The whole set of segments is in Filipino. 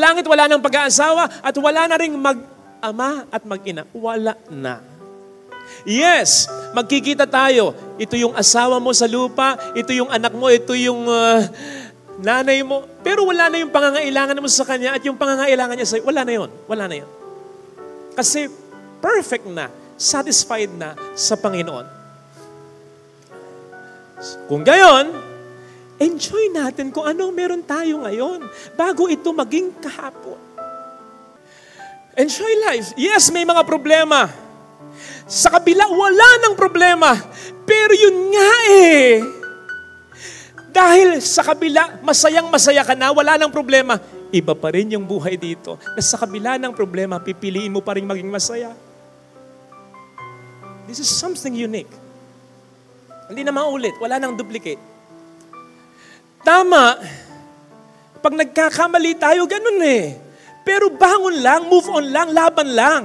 langit wala nang pag-aasawa at wala na ring mag-ama at mag-ina. Wala na. Yes, magkikita tayo. Ito yung asawa mo sa lupa, ito yung anak mo, ito yung nanay mo. Pero wala na yung pangangailangan mo sa kanya at yung pangangailangan niya sa'yo. Wala na yun. Wala na yun. Kasi perfect na, satisfied na sa Panginoon. Kung gayon, enjoy natin kung anong meron tayo ngayon bago ito maging kahapon. Enjoy life. Yes, may mga problema. Sa kabila, wala ng problema. Pero yun nga dahil sa kabila, masayang-masaya ka na, wala ng problema. Iba pa rin yung buhay dito. Na sa kabila ng problema, pipiliin mo pa rin maging masaya. This is something unique. Hindi na maulit. Wala nang duplicate. Tama. Pag nagkakamali tayo, ganun Pero bangon lang, move on lang, laban lang.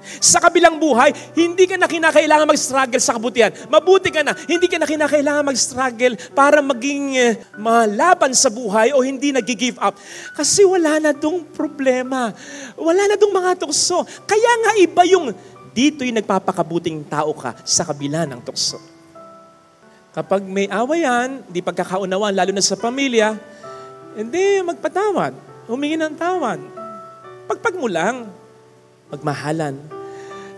Sa kabilang buhay, hindi ka na kinakailangan mag-struggle sa kabutihan. Mabuti ka na, hindi ka na kinakailangan mag-struggle para maging malaban sa buhay o hindi nag-give up. Kasi wala na dong problema. Wala na dong mga tukso. Kaya nga iba yung dito'y nagpapakabuting tao ka sa kabila ng tukso. Kapag may awayan, di pagkakaunawaan, lalo na sa pamilya, hindi magpatawad. Humingi ng tawad. Pagpag mo lang. Magmahalan.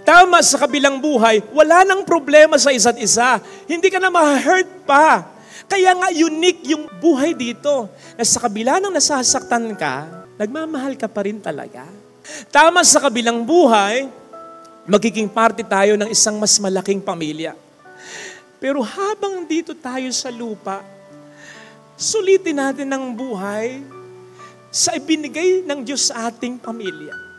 Tama, sa kabilang buhay, wala nang problema sa isa't isa. Hindi ka na ma-hurt pa. Kaya nga unique yung buhay dito. Na sa kabila ng nasasaktan ka, nagmamahal ka pa rin talaga. Tama, sa kabilang buhay, magiging parte tayo ng isang mas malaking pamilya. Pero habang dito tayo sa lupa, sulitin natin ang buhay sa ibinigay ng Diyos sa ating pamilya.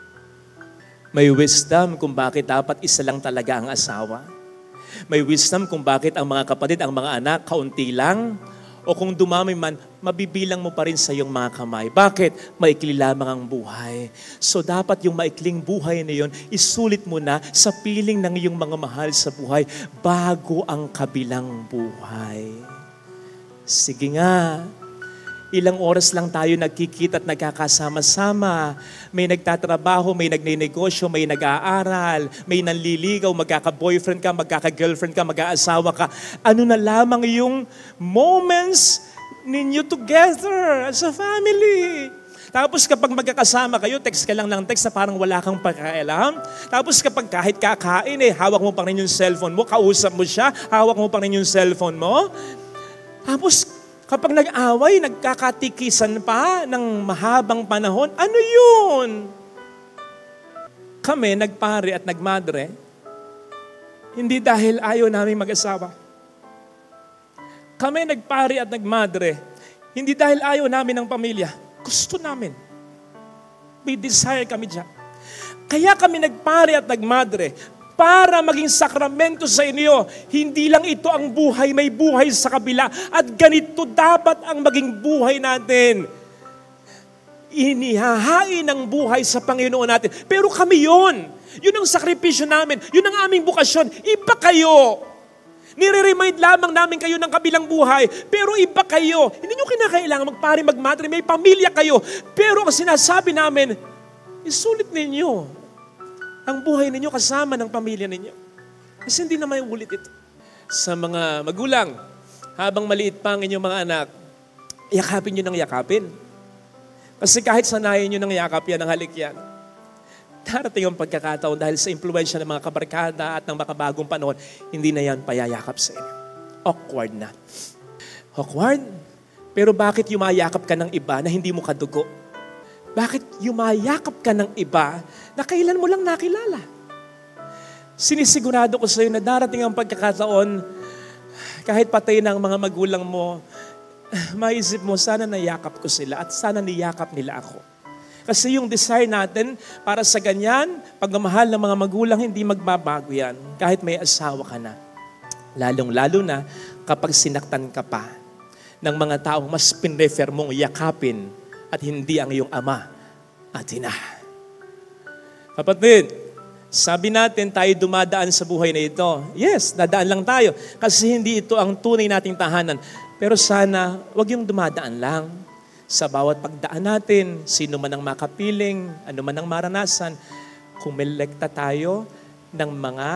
May wisdom kung bakit dapat isa lang talaga ang asawa. May wisdom kung bakit ang mga kapatid, ang mga anak, kaunti lang. O kung dumami man, mabibilang mo pa rin sa iyong mga kamay. Bakit? Maikli lamang ang buhay. So dapat yung maikling buhay na yun, isulit mo na sa piling ng iyong mga mahal sa buhay bago ang kabilang buhay. Sige nga. Ilang oras lang tayo nagkikita at nagkakasama-sama. May nagtatrabaho, may nagninegosyo, may nag-aaral, may nanliligaw, magkaka-boyfriend ka, magkaka-girlfriend ka, mag-aasawa ka. Ano na lamang yung moments ninyo together as a family. Tapos kapag magkakasama kayo, text ka lang ng text na parang wala kang pakialam. Tapos kapag kahit kakain, hawak mo pa rin yung cellphone mo, kausap mo siya, hawak mo pa rin yung cellphone mo. Tapos kapag nag-away, nagkakatikisan pa ng mahabang panahon, ano yun? Kami, nagpare at nagmadre, hindi dahil ayaw namin mag-asawa. Kami, nagpare at nagmadre, hindi dahil ayaw namin ng pamilya. Gusto namin. May desire kami dyan. Kaya kami nagpare at nagmadre, para maging sakramento sa inyo. Hindi lang ito ang buhay, may buhay sa kabila. At ganito dapat ang maging buhay natin. Inihahain ang buhay sa Panginoon natin. Pero kami yun. Yun ang sakripisyo namin. Yun ang aming bukasyon. Iba kayo. Nire-remind lamang namin kayo ng kabilang buhay. Pero iba kayo. Hindi nyo kinakailangan magpare, magmadre. May pamilya kayo. Pero ang sinasabi namin, isulit ninyo ang buhay ninyo kasama ng pamilya ninyo. Kasi hindi na may ulit ito. Sa mga magulang, habang maliit pa ang inyong mga anak, yakapin nyo ng yakapin. Kasi kahit sanayin nyo ng yakap yan, ng halik yan, darating ang pagkakataon dahil sa impluwensya ng mga kabarkada at ng makabagong panahon, hindi na yan payayakap sa inyo. Awkward na. Awkward? Pero bakit yumayakap ka ng iba na hindi mo kadugo? Bakit yumayakap ka ng iba na kailan mo lang nakilala? Sinisigurado ko sa iyo na darating ang pagkakataon, kahit patay na ang mga magulang mo, maisip mo, sana nayakap ko sila at sana niyakap nila ako. Kasi yung desire natin para sa ganyan, pagmamahal ng mga magulang, hindi magbabago yan. Kahit may asawa ka na. Lalong-lalo na kapag sinaktan ka pa ng mga taong mas pinrefer mong yakapin at hindi ang iyong ama at ina. Kapatid, sabi natin tayo dumadaan sa buhay na ito. Yes, dadaan lang tayo kasi hindi ito ang tunay nating tahanan. Pero sana, wag yung dumadaan lang. Sa bawat pagdaan natin, sino man ang makapiling, ano man ang maranasan, kumilekta tayo ng mga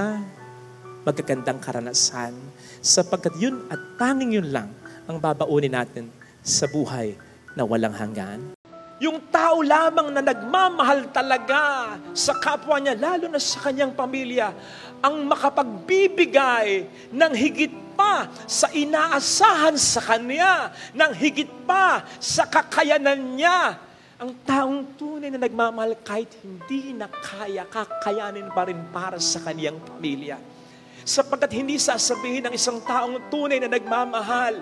magagandang karanasan. Sapagkat yun at tanging yun lang ang babaunin natin sa buhay na walang hanggan. Yung tao lamang na nagmamahal talaga sa kapwa niya, lalo na sa kanyang pamilya, ang makapagbibigay ng higit pa sa inaasahan sa kanya, ng higit pa sa kakayanan niya. Ang taong tunay na nagmamahal kahit hindi na kaya, kakayanin pa rin para sa kaniyang pamilya. Sapagkat hindi sasabihin ng isang taong tunay na nagmamahal,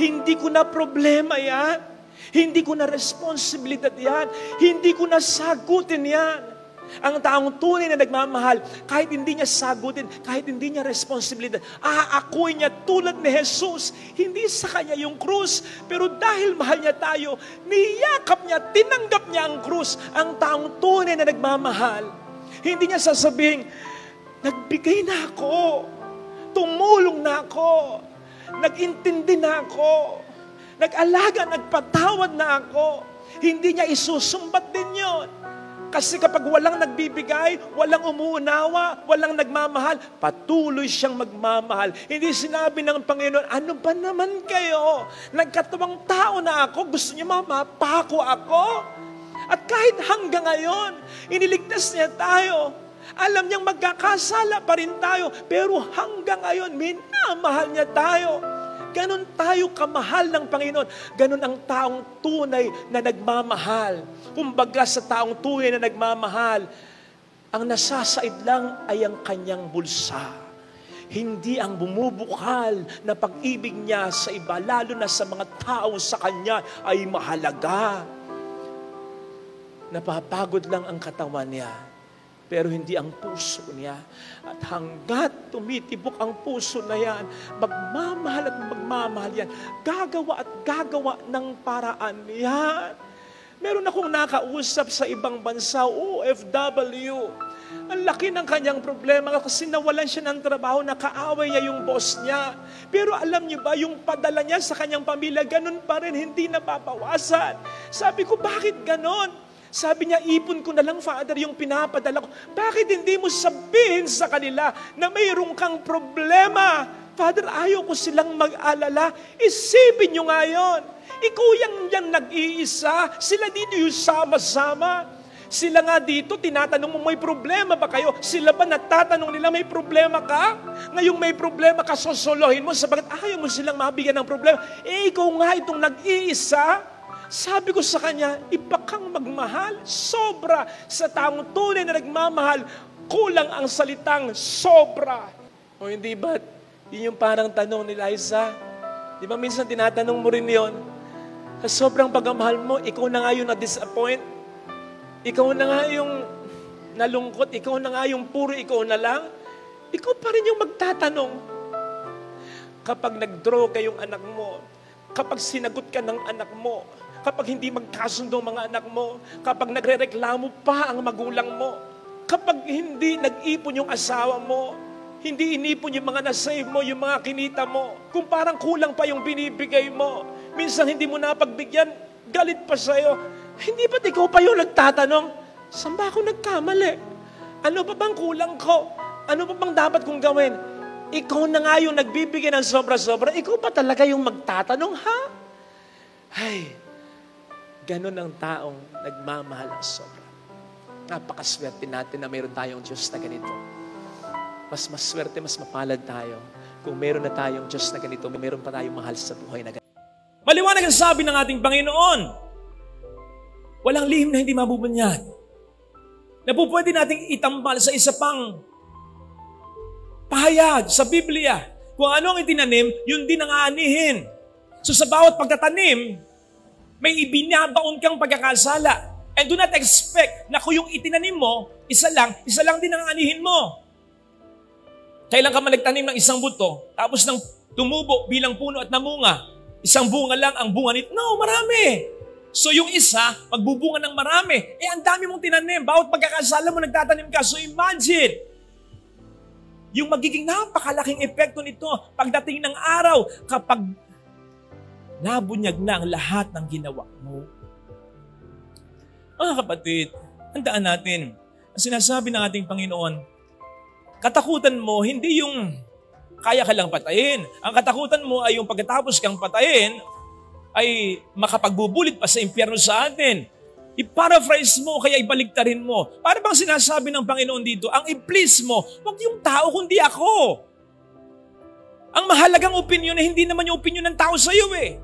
hindi ko na problema yan. Hindi ko na responsibilidad yan. Hindi ko na sagutin yan. Ang taong tunay na nagmamahal, kahit hindi niya sagutin, kahit hindi niya responsibilidad, aakuin niya tulad ni Jesus. Hindi sa kanya yung krus, pero dahil mahal niya tayo, niyakap niya, tinanggap niya ang krus. Ang taong tunay na nagmamahal, hindi niya sasabihin, nagbigay na ako, tumulong na ako, nag-intindi na ako, nag-alaga, nagpatawad na ako. Hindi niya isusumbat din yun. Kasi kapag walang nagbibigay, walang umuunawa, walang nagmamahal, patuloy siyang magmamahal. Hindi sinabi ng Panginoon, ano ba naman kayo? Nagkatawang tao na ako, gusto niyo mapako ako? At kahit hanggang ngayon, iniligtas niya tayo. Alam niyang magkakasala pa rin tayo, pero hanggang ngayon, minamahal niya tayo. Ganon tayo kamahal ng Panginoon. Ganon ang taong tunay na nagmamahal. Kumbaga sa taong tunay na nagmamahal, ang nasasaid lang ay ang kanyang bulsa. Hindi ang bumubukal na pag-ibig niya sa iba, lalo na sa mga tao sa kanya ay mahalaga. Napapagod lang ang katawan niya, pero hindi ang puso niya. At hanggat tumitibok ang puso na yan, magmamahal at magmamahal yan. Gagawa at gagawa ng paraan yan. Meron akong nakausap sa ibang bansa, OFW. Ang laki ng kanyang problema kasi nawalan siya ng trabaho, nakaaway niya yung boss niya. Pero alam niyo ba, yung padala niya sa kanyang pamilya, ganun pa rin, hindi nababawasan. Sabi ko, bakit ganun? Sabi niya, ipon ko na lang, Father, yung pinapadala ko. Bakit hindi mo sabihin sa kanila na mayroong kang problema? Father, ayaw ko silang mag-alala. Isipin nyo nga yun. Ikaw yang nag-iisa. Sila dito yung sama-sama. Sila nga dito, tinatanong mo, may problema ba kayo? Sila ba nagtatanong nila, may problema ka? Ngayong may problema ka, sosolohin mo, sabagat ayaw mo silang mabigyan ng problema. Ikaw nga itong nag-iisa. Sabi ko sa kanya, ipakang magmahal, sobra. Sa taong tunay na nagmamahal, kulang ang salitang sobra. O hindi ba? Yun yung parang tanong ni Liza. Di ba minsan tinatanong mo rin yun? Sa sobrang pagmamahal mo, ikaw na nga yung na-disappoint. Ikaw na nga yung nalungkot. Ikaw na nga yung puro ikaw na lang. Ikaw pa rin yung magtatanong. Kapag nag-draw kayong anak mo, kapag sinagot ka ng anak mo, kapag hindi magkasundo mga anak mo, kapag nagrereklamo pa ang magulang mo, kapag hindi nag-ipon yung asawa mo, hindi inipon yung mga nasave mo, yung mga kinita mo, kung parang kulang pa yung binibigay mo, minsan hindi mo napagbigyan, galit pa sa'yo, hindi ba't ikaw pa yung nagtatanong, saan ba ako nagkamali? Ano pa bang kulang ko? Ano pa bang dapat kong gawin? Ikaw na nga yung nagbibigay ng sobra-sobra, ikaw pa talaga yung magtatanong, ha? Ay, ganun ang taong nagmamahal ng sobra. Napakaswerte natin na mayroon tayong Diyos na ganito. Mas maswerte, mas mapalad tayo kung mayroon na tayong Diyos na ganito, mayroon pa tayong mahal sa buhay na ganito. Maliwanag ang sabi ng ating Panginoon, walang lihim na hindi mabubunyag. Na po pwede nating itambal sa isa pang pahayag sa Biblia. Kung ano ang itinanim, yun din ang aanihin. So sa bawat pagtatanim, may ibinabaon kang pagkakasala. And do not expect na kung yung itinanim mo, isa lang din ang anihin mo. Kailan ka man nagtanim ng isang buto, tapos nang tumubo bilang puno at namunga, isang bunga lang ang bunga nito. No, marami. So yung isa, magbubunga ng marami. Ang dami mong tinanim. Bawat pagkakasala mo, nagtatanim ka. So imagine, yung magiging napakalaking epekto nito pagdating ng araw kapag Nabunyag na ang lahat ng ginawa mo. Mga kapatid, tandaan natin, ang sinasabi ng ating Panginoon, katakutan mo, hindi yung kaya ka lang patayin. Ang katakutan mo ay yung pagkatapos kang patayin, ay makapagbubulit pa sa impyerno sa atin. I-paraphrase mo, kaya ibaligtarin mo. Para bang sinasabi ng Panginoon dito, ang i-please mo, huwag yung tao kundi ako. Ang mahalagang opinion na hindi naman yung opinion ng tao sa iyo eh.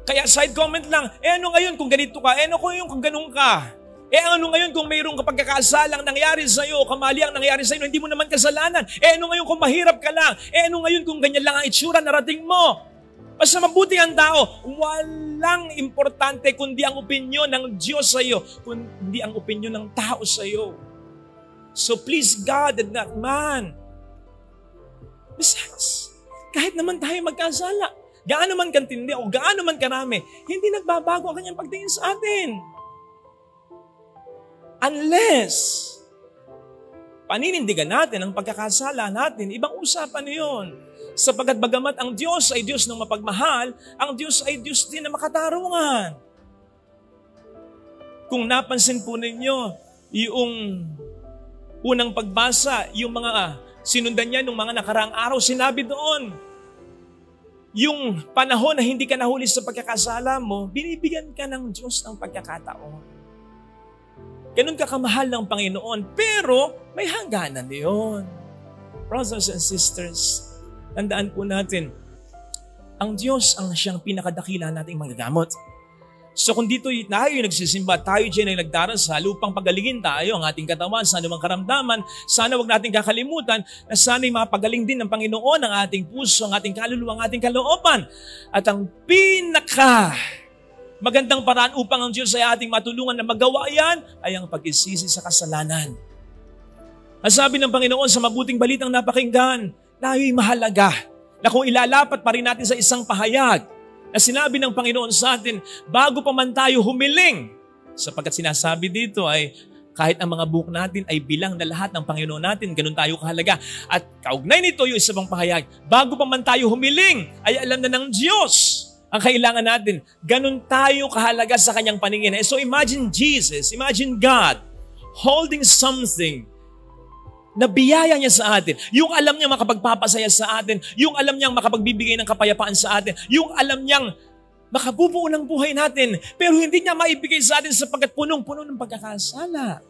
Kaya side comment lang, ano ngayon kung ganito ka? Ano ngayon kung ganun ka? Ano ngayon kung mayroong kapagkakasalang nangyari sa iyo, kamali ang nangyari sa iyo, hindi mo naman kasalanan? Ano ngayon kung mahirap ka lang? Ano ngayon kung ganyan lang ang itsura narating mo? Basta mabuti ang tao, walang importante kundi ang opinyon ng Diyos sa iyo, kundi ang opinyon ng tao sa iyo. So please God and not man. Besides, kahit naman tayo magkasala, gaano man kantindi o gaano man karami, hindi nagbabago ang kanyang pagtingin sa atin. Unless, paninindigan natin ang pagkakasala natin, ibang usapan yun. Sapagkat bagamat ang Diyos ay Diyos ng mapagmahal, ang Diyos ay Diyos din na makatarungan. Kung napansin po ninyo, yung unang pagbasa, yung mga sinundan niya nung mga nakaraang araw, sinabi doon, yung panahon na hindi ka nahuli sa pagkakasala mo, binibigyan ka ng Diyos ng pagkakataon. Ganun ka kamahal ng Panginoon, pero may hangganan yun. Brothers and sisters, tandaan po natin, ang Diyos ang siyang pinakadakila nating magagamot. So kung dito tayo nagsisimba, tayo dyan ay nagdarasal upang pagalingin tayo ang ating katawan sa anumang karamdaman, sana wag natin kakalimutan na sana'y mapagaling din ng Panginoon ang ating puso, ang ating kaluluwa, ang ating kalooban. At ang magandang paraan upang ang Diyos ay ating matulungan na magawa yan ay ang pag-isisi sa kasalanan. Ang sabi ng Panginoon sa mabuting balitang napakinggan, tayo'y mahalaga na kung ilalapat pa rin natin sa isang pahayag na sinabi ng Panginoon sa atin, bago pa man tayo humiling, sapagkat sinasabi dito ay kahit ang mga buhok natin ay bilang na lahat ng Panginoon natin, ganun tayo kahalaga. At kaugnay nito yung isa pang pahayag, bago pa man tayo humiling, ay alam na ng Diyos ang kailangan natin. Ganun tayo kahalaga sa kanyang paningin. So imagine Jesus, imagine God holding something na biyaya niya sa atin. Yung alam niyang makapagpapasaya sa atin, yung alam niyang makapagbibigay ng kapayapaan sa atin, yung alam niyang makabubuo ng buhay natin, pero hindi niya maibigay sa atin sapagkat punong-puno ng pagkakasala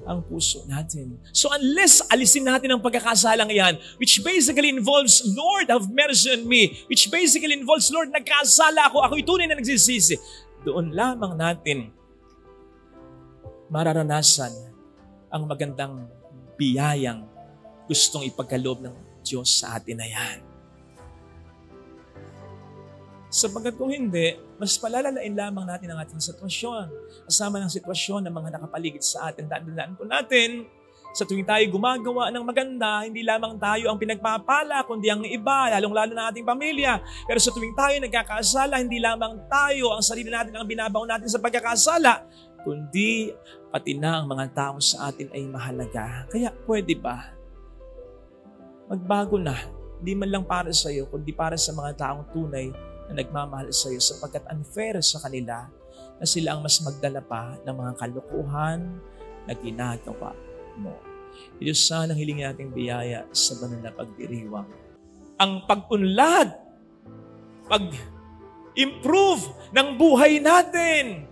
ang puso natin. So unless alisin natin ang pagkakasalang yan, which basically involves, Lord, have mercy on me, which basically involves, Lord, nagkasala ako'y tunay na nagsisisi, doon lamang natin mararanasan ang magandang biyayang gustong ipagkaloob ng Diyos sa atin na yan. Sapagkat kung hindi, mas palalalain lamang natin ang ating sitwasyon. Kasama ng sitwasyon ng mga nakapaligid sa atin. Tandaan po natin, sa tuwing tayo gumagawa ng maganda, hindi lamang tayo ang pinagpapala, kundi ang iba, lalong-lalo na ating pamilya. Pero sa tuwing tayo nagkakasala, hindi lamang tayo, ang sarili natin ang binabaw natin sa pagkakasala, kundi pati na ang mga tao sa atin ay mahalaga. Kaya pwede ba? Magbago na. Hindi man lang para sa iyo, kundi para sa mga taong tunay na nagmamahal sa iyo sapagkat unfair sa kanila na sila ang mas magdala pa ng mga kalukuhan na ginagawa mo. Diyos sana hilingin nating biyaya sa banal na pagdiriwang. Ang pag-unlad, pag-improve ng buhay natin,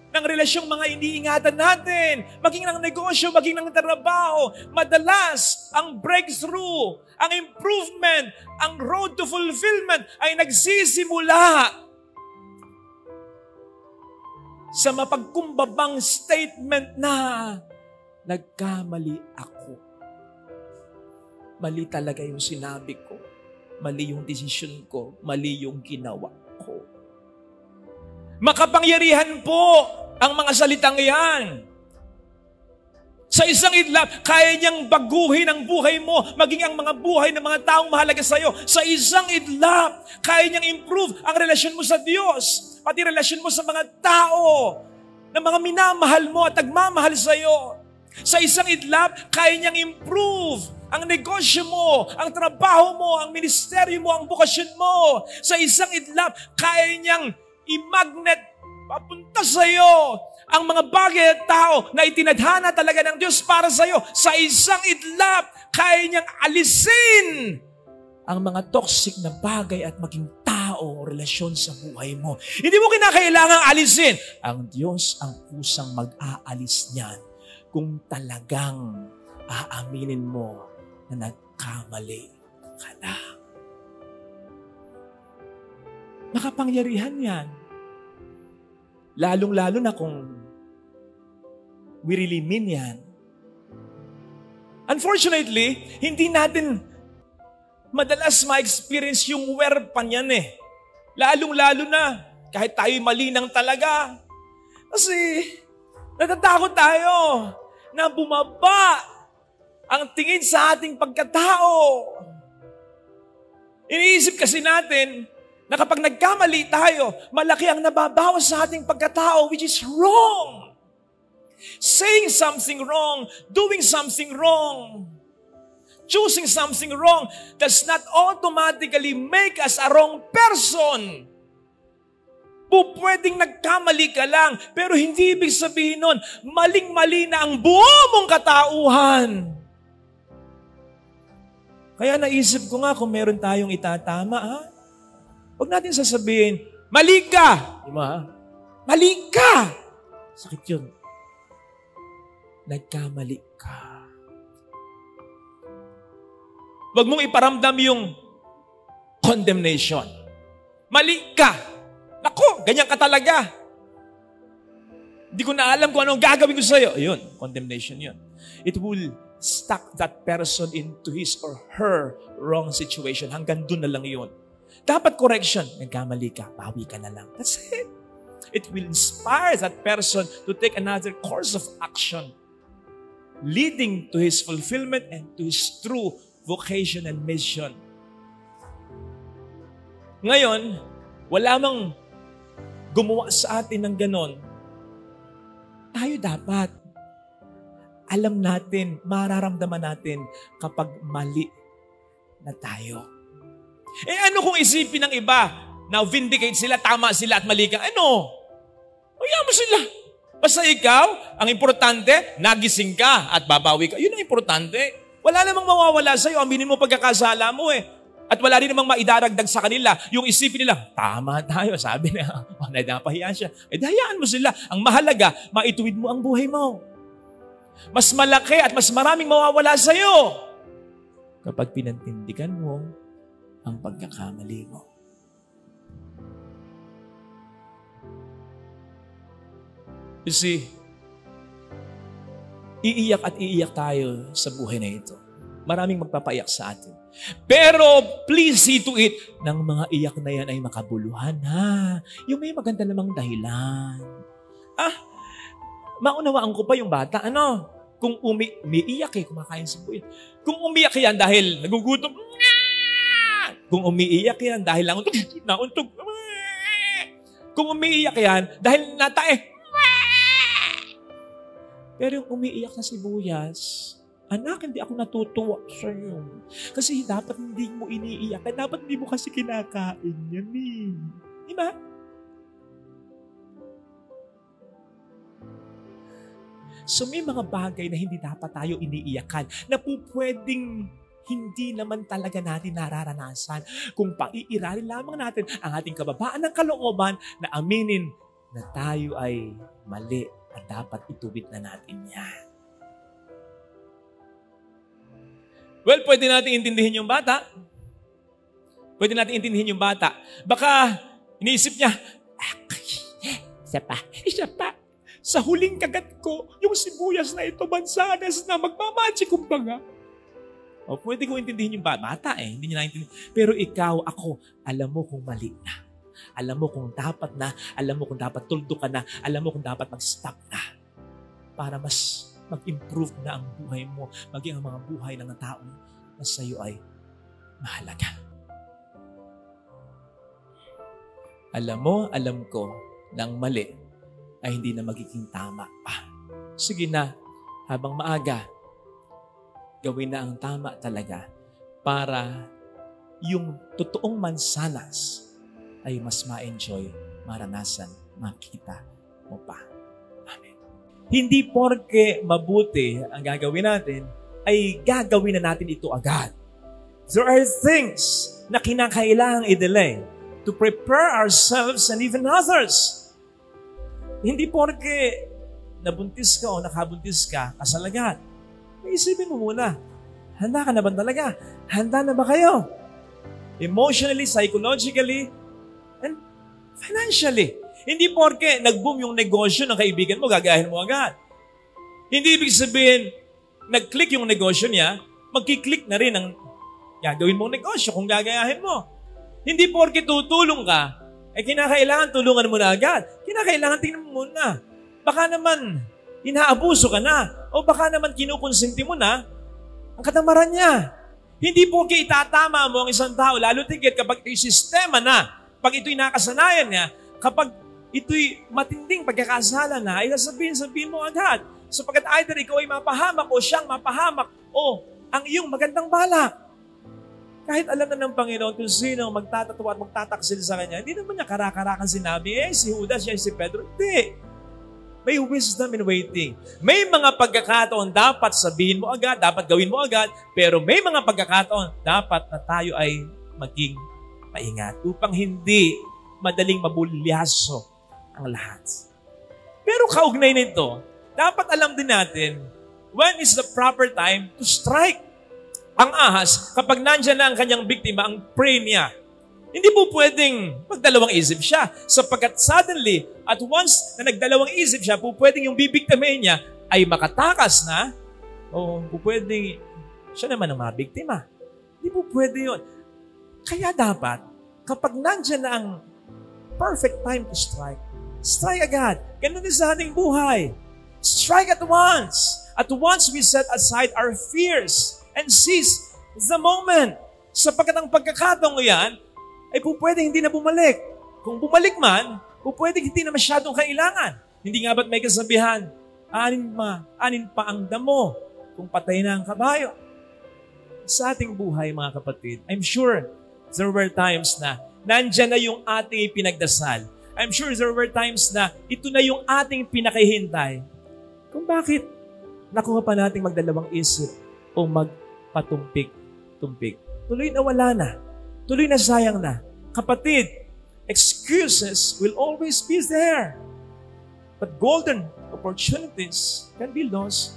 ng relasyong mga iniingatan natin, maging ng negosyo, maging ng trabaho, madalas ang breakthrough, ang improvement, ang road to fulfillment ay nagsisimula sa mapagkumbabang statement na nagkamali ako. Mali talaga yung sinabi ko. Mali yung desisyon ko. Mali yung ginawa ko. Makapangyarihan po ang mga salitang yan. Sa isang idlap, kaya niyang baguhin ang buhay mo, maging ang mga buhay ng mga taong mahalaga sa iyo. Sa isang idlap, kaya niyang improve ang relasyon mo sa Diyos, pati relasyon mo sa mga tao na mga minamahal mo at nagmamahal sa iyo. Sa isang idlap, kaya niyang improve ang negosyo mo, ang trabaho mo, ang ministeryo mo, ang bukasyon mo. Sa isang iglap, kaya niyang i-magnet papunta sa iyo ang mga bagay at tao na itinadhana talaga ng Diyos para sa iyo. Sa isang iglap, kaya niyang alisin ang mga toxic na bagay at maging tao o relasyon sa buhay mo. Hindi mo kinakailangang alisin. Ang Diyos ang kusang mag-aalis niyan kung talagang aaminin mo na nagkamali ka na. Makapangyarihan yan. Lalong-lalo na kung we really mean yan. Unfortunately, hindi natin madalas ma-experience yung werpan yan eh. Lalong-lalo na kahit tayo'y malinang talaga. Kasi natatakot tayo na bumaba ang tingin sa ating pagkatao. Iniisip kasi natin na kapag nagkamali tayo, malaki ang nababawas sa ating pagkatao, which is wrong. Saying something wrong, doing something wrong, choosing something wrong does not automatically make us a wrong person. Pwedeng nagkamali ka lang, pero hindi ibig sabihin nun, maling-mali na ang buo mong katauhan. Kaya naisip ko nga kung meron tayong itatama, huwag natin sasabihin, mali ka! Diba? Mali ka! Sakit yun. Nagkamali ka. Huwag mong iparamdam yung condemnation. Mali ka! Naku, ganyan ka talaga. Hindi ko na alam kung anong gagawin ko sa'yo. Ayun, condemnation yun. It will stuck that person into his or her wrong situation. Hanggang doon na lang yun. Dapat correction. Nagkamali ka, bawi ka na lang. That's it. It will inspire that person to take another course of action, leading to his fulfillment and to his true vocation and mission. Ngayon, wala mang gumawa sa atin ng ganon. Tayo dapat alam natin, mararamdaman natin kapag mali na tayo. Ano kung isipin ng iba na vindicate sila, tama sila at mali ka? Ano? Hayaan mo sila. Basta ikaw, ang importante, nagising ka at babawi ka. Yun ang importante. Wala namang mawawala sa'yo. Aminin mo pagkakasala mo eh. At wala rin namang maidaragdag sa kanila. Yung isipin nila, tama tayo. Sabi na, napahiya siya. Hayaan mo sila. Ang mahalaga, maituwid mo ang buhay mo. Mas malaki at mas maraming mawawala sa'yo kapag pinantindigan mo ang pagkakamali mo. You see, iiyak at iiyak tayo sa buhay na ito. Maraming magpapaiyak sa atin. Pero please see to it, ng mga iyak na yan ay makabuluhan ha. Yung may maganda namang dahilan. Maunawaan ko pa yung bata, kung umiiyak kumakain si Buyan. Kung umiyak yan dahil nagugutom, kung umiiyak yan dahil nauntog, kung umiiyak yan dahil natae, pero yung umiiyak na sibuyas, anak, hindi ako natutuwa sa iyo. Kasi dapat hindi mo iniiyak, dapat hindi mo kasi kinakain yan eh. Diba? So may mga bagay na hindi dapat tayo iniiyakan na pwedeng hindi naman talaga natin nararanasan kung paiiralin lamang natin ang ating kababaan ng kalooban na aminin na tayo ay mali at dapat ituwid na natin yan. Well, pwede natin intindihin yung bata. Pwede natin intindihin yung bata. Baka iniisip niya, isa pa. Sa huling kagat ko, yung sibuyas na ito, bansanas na magmamagic kumbaga. O pwede ko intindihin yung bata hindi niya naintindihin. Pero ikaw, ako, alam mo kung mali na. Alam mo kung dapat na, alam mo kung dapat tuldo ka na, alam mo kung dapat mag-stop na. Para mas mag-improve na ang buhay mo, maging ang mga buhay ng tao na sa iyo ay mahalaga. Alam mo, alam ko, ng mali ay hindi na magiging tama pa. Sige na, habang maaga, gawin na ang tama talaga para yung totoong mansanas ay mas ma-enjoy, maranasan, makita mo pa. Amen. Hindi porke mabuti ang gagawin natin, ay gagawin na natin ito agad. There are things na kinakailangang i-delay to prepare ourselves and even others. Hindi porke nabuntis ka o nakabuntis ka, kasal agad. Isipin mo muna, handa ka na ba talaga? Handa na ba kayo? Emotionally, psychologically, and financially. Hindi porke nag-boom yung negosyo ng kaibigan mo, gagahin mo agad. Hindi ibig sabihin, nag-click yung negosyo niya, magkiklik na rin ang gagawin mong negosyo kung gagayahin mo. Hindi porke tutulong ka, ay kinakailangan tulungan mo na agad. Kinakailangan tingnan mo muna. Baka naman, inaabuso ka na. O baka naman kinukonsinti mo na ang katamaran niya. Hindi porke itatama mo ang isang tao, lalo tigit kapag ito'y sistema na, pag ito'y nakasanayan niya, kapag ito'y matinding pagkakasala na, ay sabihin mo agad. Sapagkat either ikaw ay mapahamak o siyang mapahamak o ang iyong magandang balak. Kahit alam na ng Panginoon kung sino magtatatawa at magtataksil sa Kanya, hindi naman niya karakarakan sinabi, si Judas, si Pedro. Hindi. May wisdom in waiting. May mga pagkakataon dapat sabihin mo agad, dapat gawin mo agad, pero may mga pagkakataon dapat na tayo ay maging maingat upang hindi madaling mabulyaso ang lahat. Pero kaugnay nito, dapat alam din natin when is the proper time to strike. Ang ahas, kapag nandyan na ang kanyang biktima, ang prey niya, hindi po pwedeng magdalawang isip siya. Sapagkat suddenly, at once na nagdalawang isip siya, po pwedeng yung bibiktimahin niya ay makatakas na, o po pwedeng siya naman ang mabiktima. Hindi po pwede yun. Kaya dapat, kapag nandyan na ang perfect time to strike, strike agad. Ganun din sa ating buhay. Strike at once. At once we set aside our fears and seize the moment. Sapagkat ang pagkakataong yan, ay po pwedeng hindi na bumalik. Kung bumalik man, po pwedeng hindi na masyadong kailangan. Hindi nga ba't may kasabihan, anin pa ang damo kung patay na ang kabayo. Sa ating buhay, mga kapatid, I'm sure there were times na nandyan na yung ating ipinagdasal. I'm sure there were times na ito na yung ating pinakahintay. Kung bakit nakuha pa nating magdalawang isip o magpatumpik-tumpik. Tuloy na wala na. Tuloy na sayang na. Kapatid, excuses will always be there. But golden opportunities can be lost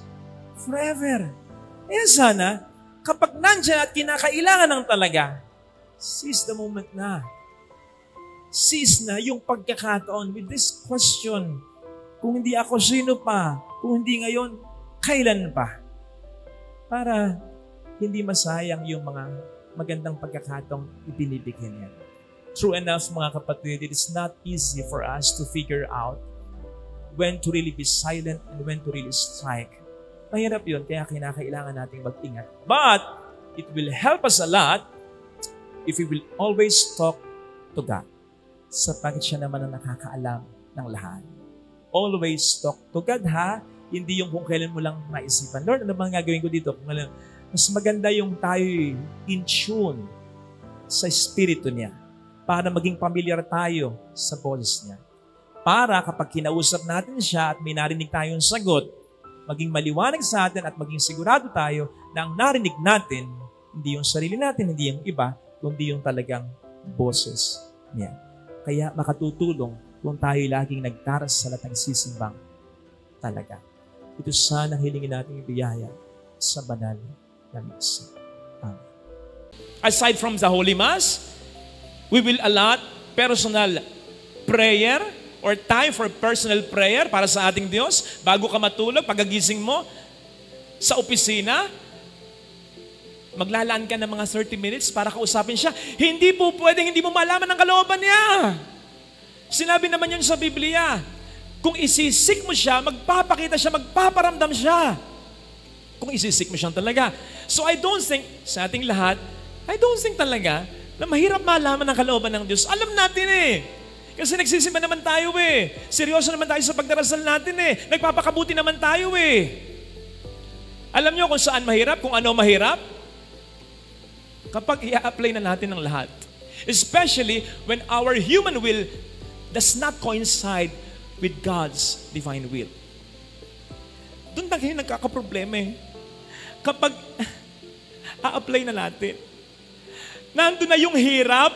forever. Kaya sana, kapag nandyan at kinakailangan ng talaga, seize the moment na. Seize na yung pagkakataon with this question. Kung hindi ako, sino pa? Kung hindi ngayon, kailan pa? Para hindi masayang yung mga magandang pagkakataong ibinibigyan niya. True enough, mga kapatid, it is not easy for us to figure out when to really be silent and when to really strike. Mahirap yun, kaya kinakailangan nating mag-ingat. But, it will help us a lot if we will always talk to God. Sapagkat siya naman ang nakakaalam ng lahat. Always talk to God, ha? Hindi yung kung kailan mo lang maisipan. Lord, ano bang gagawin ko dito? Mas maganda yung tayo in tune sa Espiritu niya para maging pamilyar tayo sa boses niya. Para kapag kinausap natin siya at may narinig tayong sagot, maging maliwanag sa atin at maging sigurado tayo na ang narinig natin, hindi yung sarili natin, hindi yung iba, kundi yung talagang boses niya. Kaya makatutulong kung tayo laging nagtaras sa latang sisimbang talaga. Ito sana hilingin natin ibiyaya sa banal na misa. Amen. Aside from the Holy Mass, we will allot personal prayer or time for personal prayer para sa ating Diyos bago ka matulog, pagagising mo sa opisina, maglalaan ka ng mga 30 minutes para kausapin siya. Hindi po pwedeng hindi mo malaman ang kalooban niya. Sinabi naman yun sa Biblia. Kung isisik mo siya, magpapakita siya, magpaparamdam siya. Kung isisik mo siya talaga. So I don't think, sa ating lahat, I don't think talaga na mahirap malaman ang kalooban ng Diyos. Alam natin eh. Kasi nagsisimba naman tayo eh. Seryoso naman tayo sa pagdarasal natin eh. Nagpapakabuti naman tayo eh. Alam nyo kung saan mahirap, kung ano mahirap? Kapag i-apply na natin ang lahat. Especially when our human will does not coincide with God's divine will. Doon na kayo nagkakaproblema eh. Kapag a-apply na natin, nandun na yung hirap,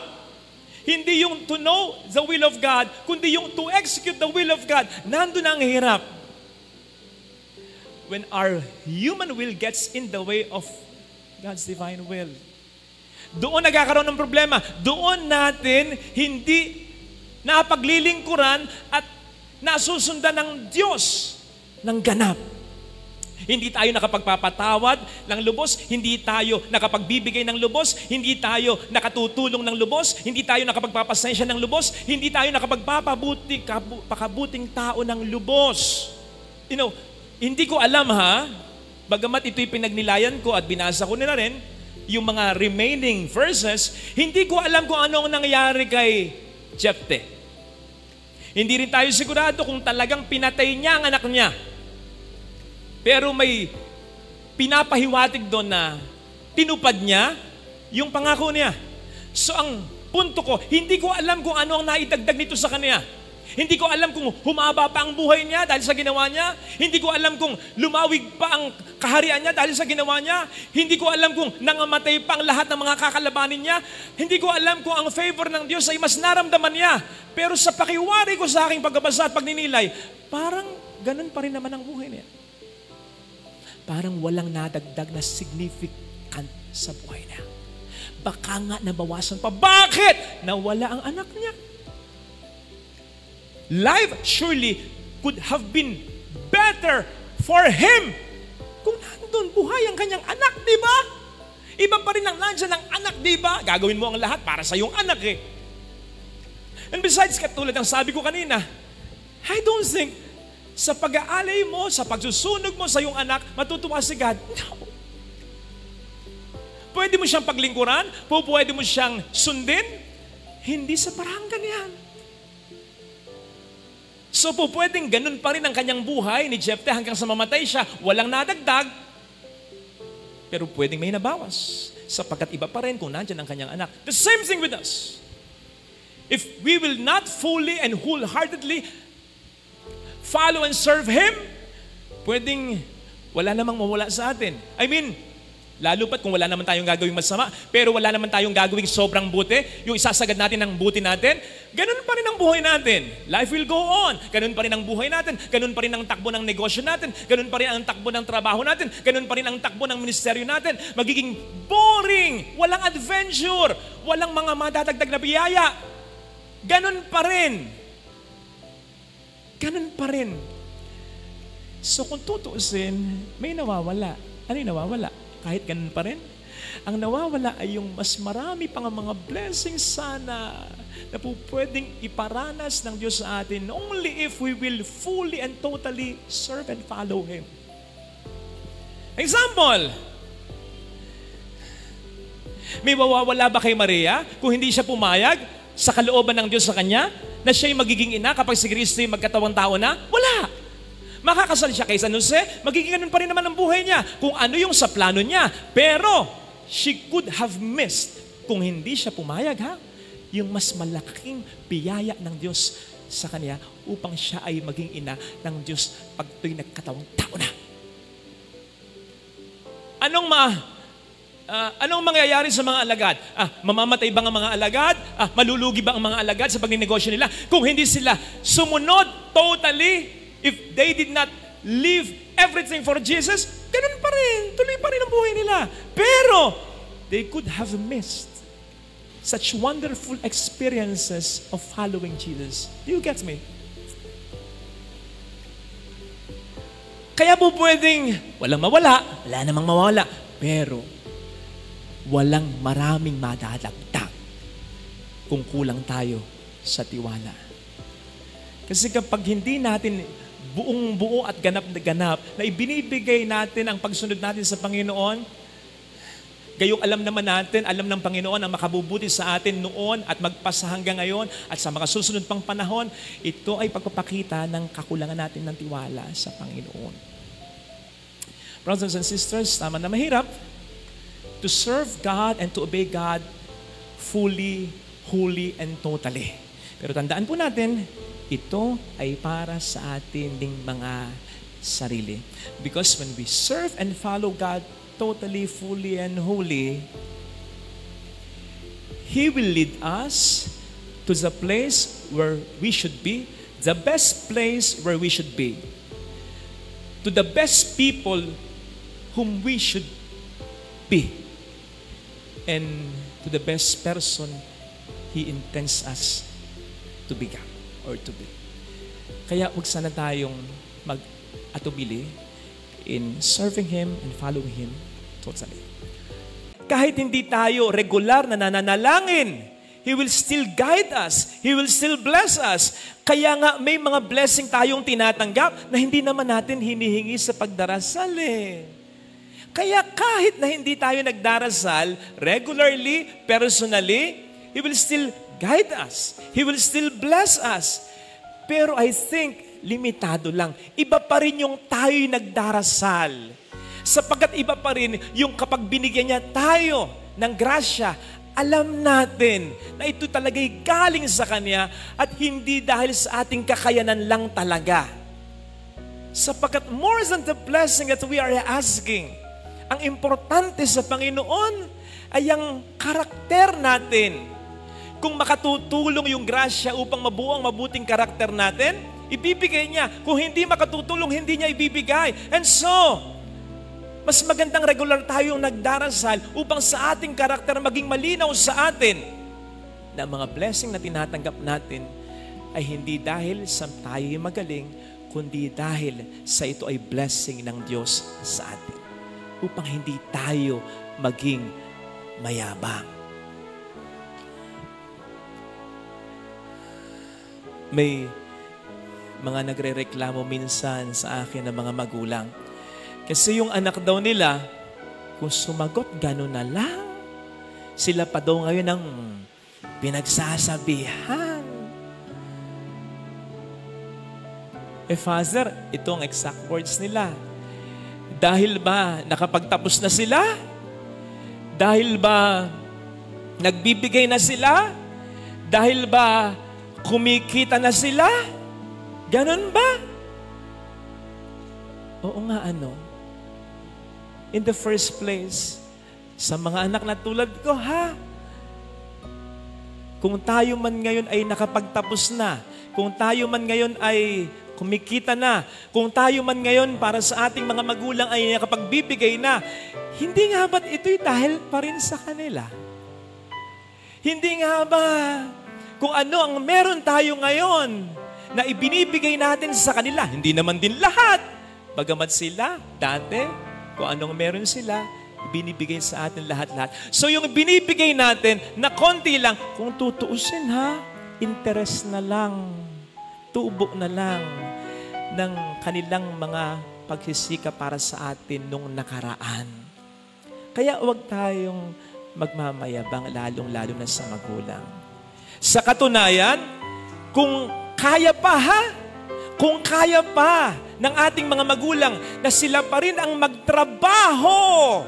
hindi yung to know the will of God, kundi yung to execute the will of God. Nandun na ang hirap. When our human will gets in the way of God's divine will. Doon nagkakaroon ng problema. Doon natin hindi napaglilingkuran at nasusundan ng Diyos ng ganap. Hindi tayo nakapagpapatawad ng lubos, hindi tayo nakapagbibigay ng lubos, hindi tayo nakatutulong ng lubos, hindi tayo nakapagpapasensya ng lubos, hindi tayo nakapagpapakabuting tao ng lubos. You know, hindi ko alam ha, bagamat ito'y pinagnilayan ko at binasa ko nila rin, yung mga remaining verses, hindi ko alam kung ano ang nangyari kay Jepte. Hindi rin tayo sigurado kung talagang pinatay niya ang anak niya. Pero may pinapahiwatig doon na tinupad niya yung pangako niya. So ang punto ko, hindi ko alam kung ano ang naidagdag nito sa kanya. Hindi ko alam kung humaba pa ang buhay niya dahil sa ginawa niya. Hindi ko alam kung lumawig pa ang kaharian niya dahil sa ginawa niya. Hindi ko alam kung nangamatay pa ang lahat ng mga kakalabanin niya. Hindi ko alam kung ang favor ng Diyos ay mas naramdaman niya. Pero sa pakiwari ko sa aking pagbabasa at pagninilay, parang ganun pa rin naman ang buhay niya. Parang walang nadagdag na significant sa buhay niya. Baka nga nabawasan pa. Bakit? Nawala ang anak niya. Life surely could have been better for him kung nandun buhay ang kanyang anak, di ba? Iba pa rin ang nandyan ng anak, di ba? Gagawin mo ang lahat para sa iyong anak eh. And besides, katulad ng sabi ko kanina, I don't think sa pag-aalay mo, sa pagsusunog mo sa iyong anak, matutuwa si God. No. Pwede mo siyang paglingkuran, pwede mo siyang sundin, hindi sa parang ganyan. So po, pwedeng ganun pa rin ang kanyang buhay ni Jepte hanggang sa mamatay siya. Walang nadagdag, pero pwedeng may nabawas. Sapagkat iba pa rin kung nandyan ang kanyang anak. The same thing with us. If we will not fully and wholeheartedly follow and serve Him, pwedeng wala namang mawala sa atin. I mean, lalo pat kung wala naman tayong gagawing masama, pero wala naman tayong gagawing sobrang buti, yung isasagad natin ng buti natin, ganun pa rin ang buhay natin. Life will go on. Ganun pa rin ang buhay natin. Ganun pa rin ang takbo ng negosyo natin. Ganun pa rin ang takbo ng trabaho natin. Ganun pa rin ang takbo ng ministeryo natin. Magiging boring. Walang adventure. Walang mga madadagdag na biyaya. Ganun pa rin. Ganun pa rin. So kung tutuusin, may nawawala. Ano yung nawawala? Kahit ganun pa rin, ang nawawala ay yung mas marami pang mga blessings sana na po pwedeng iparanas ng Diyos sa atin only if we will fully and totally serve and follow Him. Example, may mawawala ba kay Maria kung hindi siya pumayag sa kalooban ng Diyos sa kanya na siya'y magiging ina kapag si Kristo'y magkatawang tao na? Wala! Makakasal siya kay San Jose, magiging ganun pa rin naman ang buhay niya kung ano yung sa plano niya. Pero, she could have missed kung hindi siya pumayag, ha? Yung mas malaking biyaya ng Diyos sa kanya upang siya ay maging ina ng Diyos pag ito'y nagkatawang tao na. Anong mangyayari sa mga alagad? Mamamatay ba ang mga alagad? Malulugi ba ang mga alagad sa pagninegosyo nila? Kung hindi sila sumunod totally, if they did not leave everything for Jesus, ganun pa rin. Tuloy pa rin ang buhay nila. Pero, they could have missed such wonderful experiences of following Jesus. Do you get me? Kaya po pwedeng walang mawala, wala namang mawala, pero walang maraming madadagdag kung kulang tayo sa tiwala. Kasi kapag hindi natin buong buo at ganap na ganap na ibinibigay natin ang pagsunod natin sa Panginoon, gayong alam naman natin, alam ng Panginoon ang makabubuti sa atin noon at magpasa hanggang ngayon at sa mga susunod pang panahon, ito ay pagpapakita ng kakulangan natin ng tiwala sa Panginoon. brothers and sisters, tama na mahirap, to serve God and to obey God fully, wholly, and totally. Pero tandaan po natin, ito ay para sa atin ding mga sarili. Because when we serve and follow God totally, fully, and wholly, He will lead us to the place where we should be, the best place where we should be, to the best people whom we should be, and to the best person He intends us to become or to be. Kaya huwag sana tayong mag-atubili in serving Him and following Him totally. Kahit hindi tayo regular na nananalangin, He will still guide us. He will still bless us. Kaya nga may mga blessing tayong tinatanggap na hindi naman natin hinihingi sa pagdarasal eh. Kaya kahit na hindi tayo nagdarasal, regularly, personally, He will still guide us. He will still bless us. Pero I think, limitado lang. Iba pa rin yung tayo'y nagdarasal. Sapagkat iba pa rin yung kapag binigyan niya tayo ng grasya, alam natin na ito talaga'y galing sa Kanya at hindi dahil sa ating kakayanan lang talaga. Sapagkat more than the blessing that we are asking, ang importante sa Panginoon ay ang karakter natin. Kung makatutulong yung grasya upang mabuo ang mabuting karakter natin, ibibigay niya. Kung hindi makatutulong, hindi niya ibibigay. And so, mas magandang regular tayong nagdarasal upang sa ating karakter maging malinaw sa atin na mga blessing na tinatanggap natin ay hindi dahil sa tayo'y magaling, kundi dahil sa ito ay blessing ng Diyos sa atin. Upang hindi tayo maging mayabang. May mga nagrereklamo minsan sa akin ng mga magulang. Kasi yung anak daw nila, kung sumagot gano'n na lang, sila pa daw ngayon ang pinagsasabihan. Father, ito ang exact words nila. Dahil ba nakapagtapos na sila? Dahil ba nagbibigay na sila? Dahil ba kumikita na sila? Ganon ba? Oo nga, ano? In the first place, sa mga anak na tulad ko, kung tayo man ngayon ay nakapagtapos na, kung tayo man ngayon ay kumikita na, kung tayo man ngayon para sa ating mga magulang ay nakapagbibigay na, hindi nga ba't ito'y dahil pa rin sa kanila? Hindi nga ba kung ano ang meron tayo ngayon na ibinibigay natin sa kanila, hindi naman din lahat. Bagamat sila, dati, kung anong meron sila, ibinibigay sa atin lahat-lahat. So yung binibigay natin na konti lang, kung tutuusin interest na lang, tubo na lang ng kanilang mga pagsisika para sa atin nung nakaraan. Kaya huwag tayong magmamayabang, lalong-lalo na sa magulang. Sa katunayan, kung kaya pa kung kaya pa ng ating mga magulang na sila pa rin ang magtrabaho,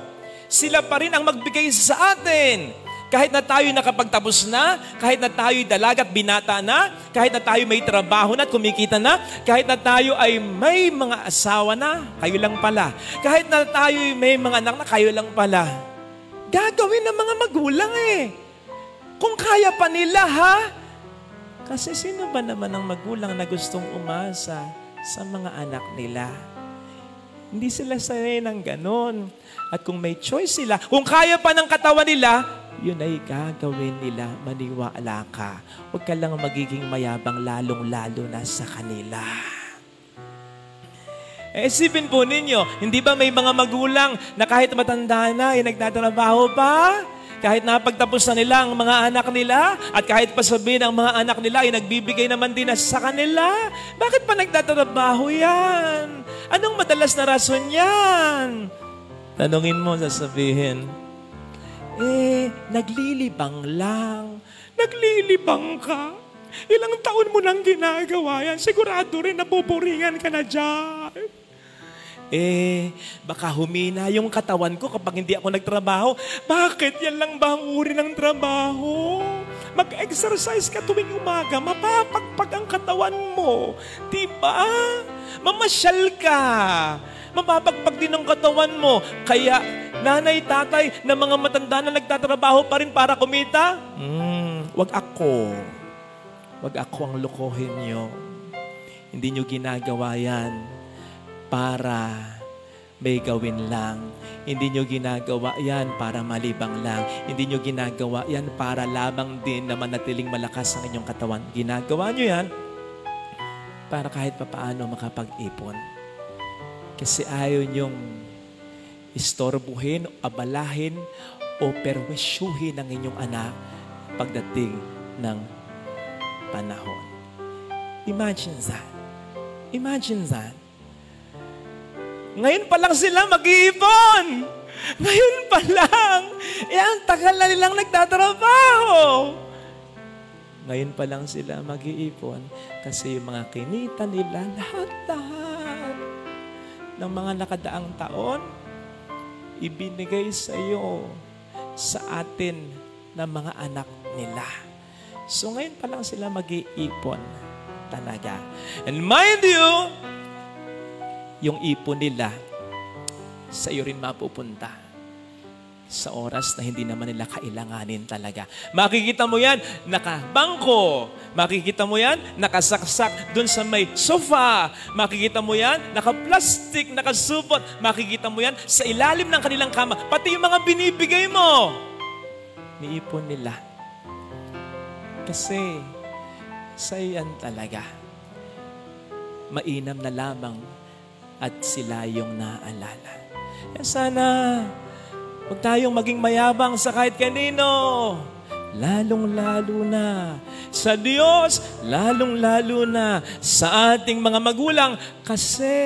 sila pa rin ang magbigay sa atin. Kahit na tayo nakapagtapos na, kahit na tayo'y dalaga at binata na, kahit na tayo may trabaho na at kumikita na, kahit na tayo ay may mga asawa na, kayo lang pala. Kahit na tayo'y may mga anak na, kayo lang pala. Gagawin ng mga magulang Kung kaya pa nila Kasi sino ba naman ang magulang na gustong umasa sa mga anak nila? Hindi sila sanay ng ganon. At kung may choice sila, kung kaya pa ng katawan nila, yun ay gagawin nila, maniwala ka. Huwag ka lang magiging mayabang lalong-lalo na sa kanila. Isipin po ninyo, hindi ba may mga magulang na kahit matanda na, ay nagtatrabaho pa? Kahit napagtapos na nila ang mga anak nila, at kahit pa sabihin ang mga anak nila ay nagbibigay naman din sa kanila, bakit pa nagtatrabaho yan? Anong madalas na rason yan? Tanungin mo, sasabihin, naglilibang lang. Naglilibang ka? Ilang taon mo nang ginagawa yan? Sigurado rin nabuburingan ka na dyan. Baka humina yung katawan ko kapag hindi ako nagtrabaho. Bakit? Yan lang ba ang uri ng trabaho? Mag-exercise ka tuwing umaga, mapapagpag ang katawan mo. Diba? Mamasyal ka. Mapapagpag din ang katawan mo. Kaya, nanay, tatay, na mga matanda na nagtatrabaho pa rin para kumita? Wag ako. Wag ako ang lokohin nyo. Hindi nyo ginagawa yan para may gawin lang. Hindi nyo ginagawa yan para malibang lang. Hindi nyo ginagawa yan para labang din na manatiling malakas ang inyong katawan. Ginagawa nyo yan para kahit papaano makapag-ipon. Kasi ayaw nyong istorbuhin, abalahin, o perwisyuhin ang inyong anak pagdating ng panahon. Imagine that. Imagine that. Ngayon pa lang sila mag-iipon. Ngayon pa lang. Ang tagal na nilang nagtatrabaho. Ngayon pa lang sila mag-iipon kasi yung mga kinita nila, lahat-lahat ng mga nakadaang taon, ibinigay sa iyo, sa atin, ng mga anak nila. So ngayon pa lang sila mag-iipon talaga. And mind you, yung ipon nila, sa iyo rin mapupunta sa oras na hindi naman nila kailanganin talaga. Makikita mo yan, nakabangko. Makikita mo yan, nakasaksak dun sa may sofa. Makikita mo yan, nakaplastic, nakasupot. Makikita mo yan sa ilalim ng kanilang kama. Pati yung mga binibigay mo, niipon nila. Kasi, sa iyan talaga, mainam na lamang at sila yung naaalala. Kaya sana, huwag tayong maging mayabang sa kahit kanino. Lalong-lalo na sa Diyos, lalong-lalo na sa ating mga magulang. Kasi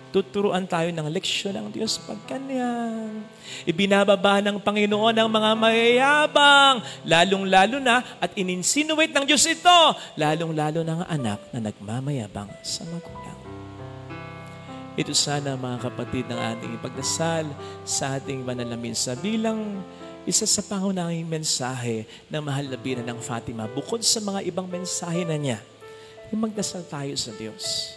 tuturuan tayo ng leksyon ng Diyos pagkanyan. Ibinababa ng Panginoon ang mga mayayabang, lalong-lalo na, at ininsinuate ng Diyos ito, lalong-lalo ng anak na nagmamayabang sa magulang. Ito sana mga kapatid ng ating ipagdasal sa ating banal na misa bilang isa sa pangunahing mensahe ng mahal na binan ng Fatima. Bukod sa mga ibang mensahe na niya, yung magdasal tayo sa Diyos.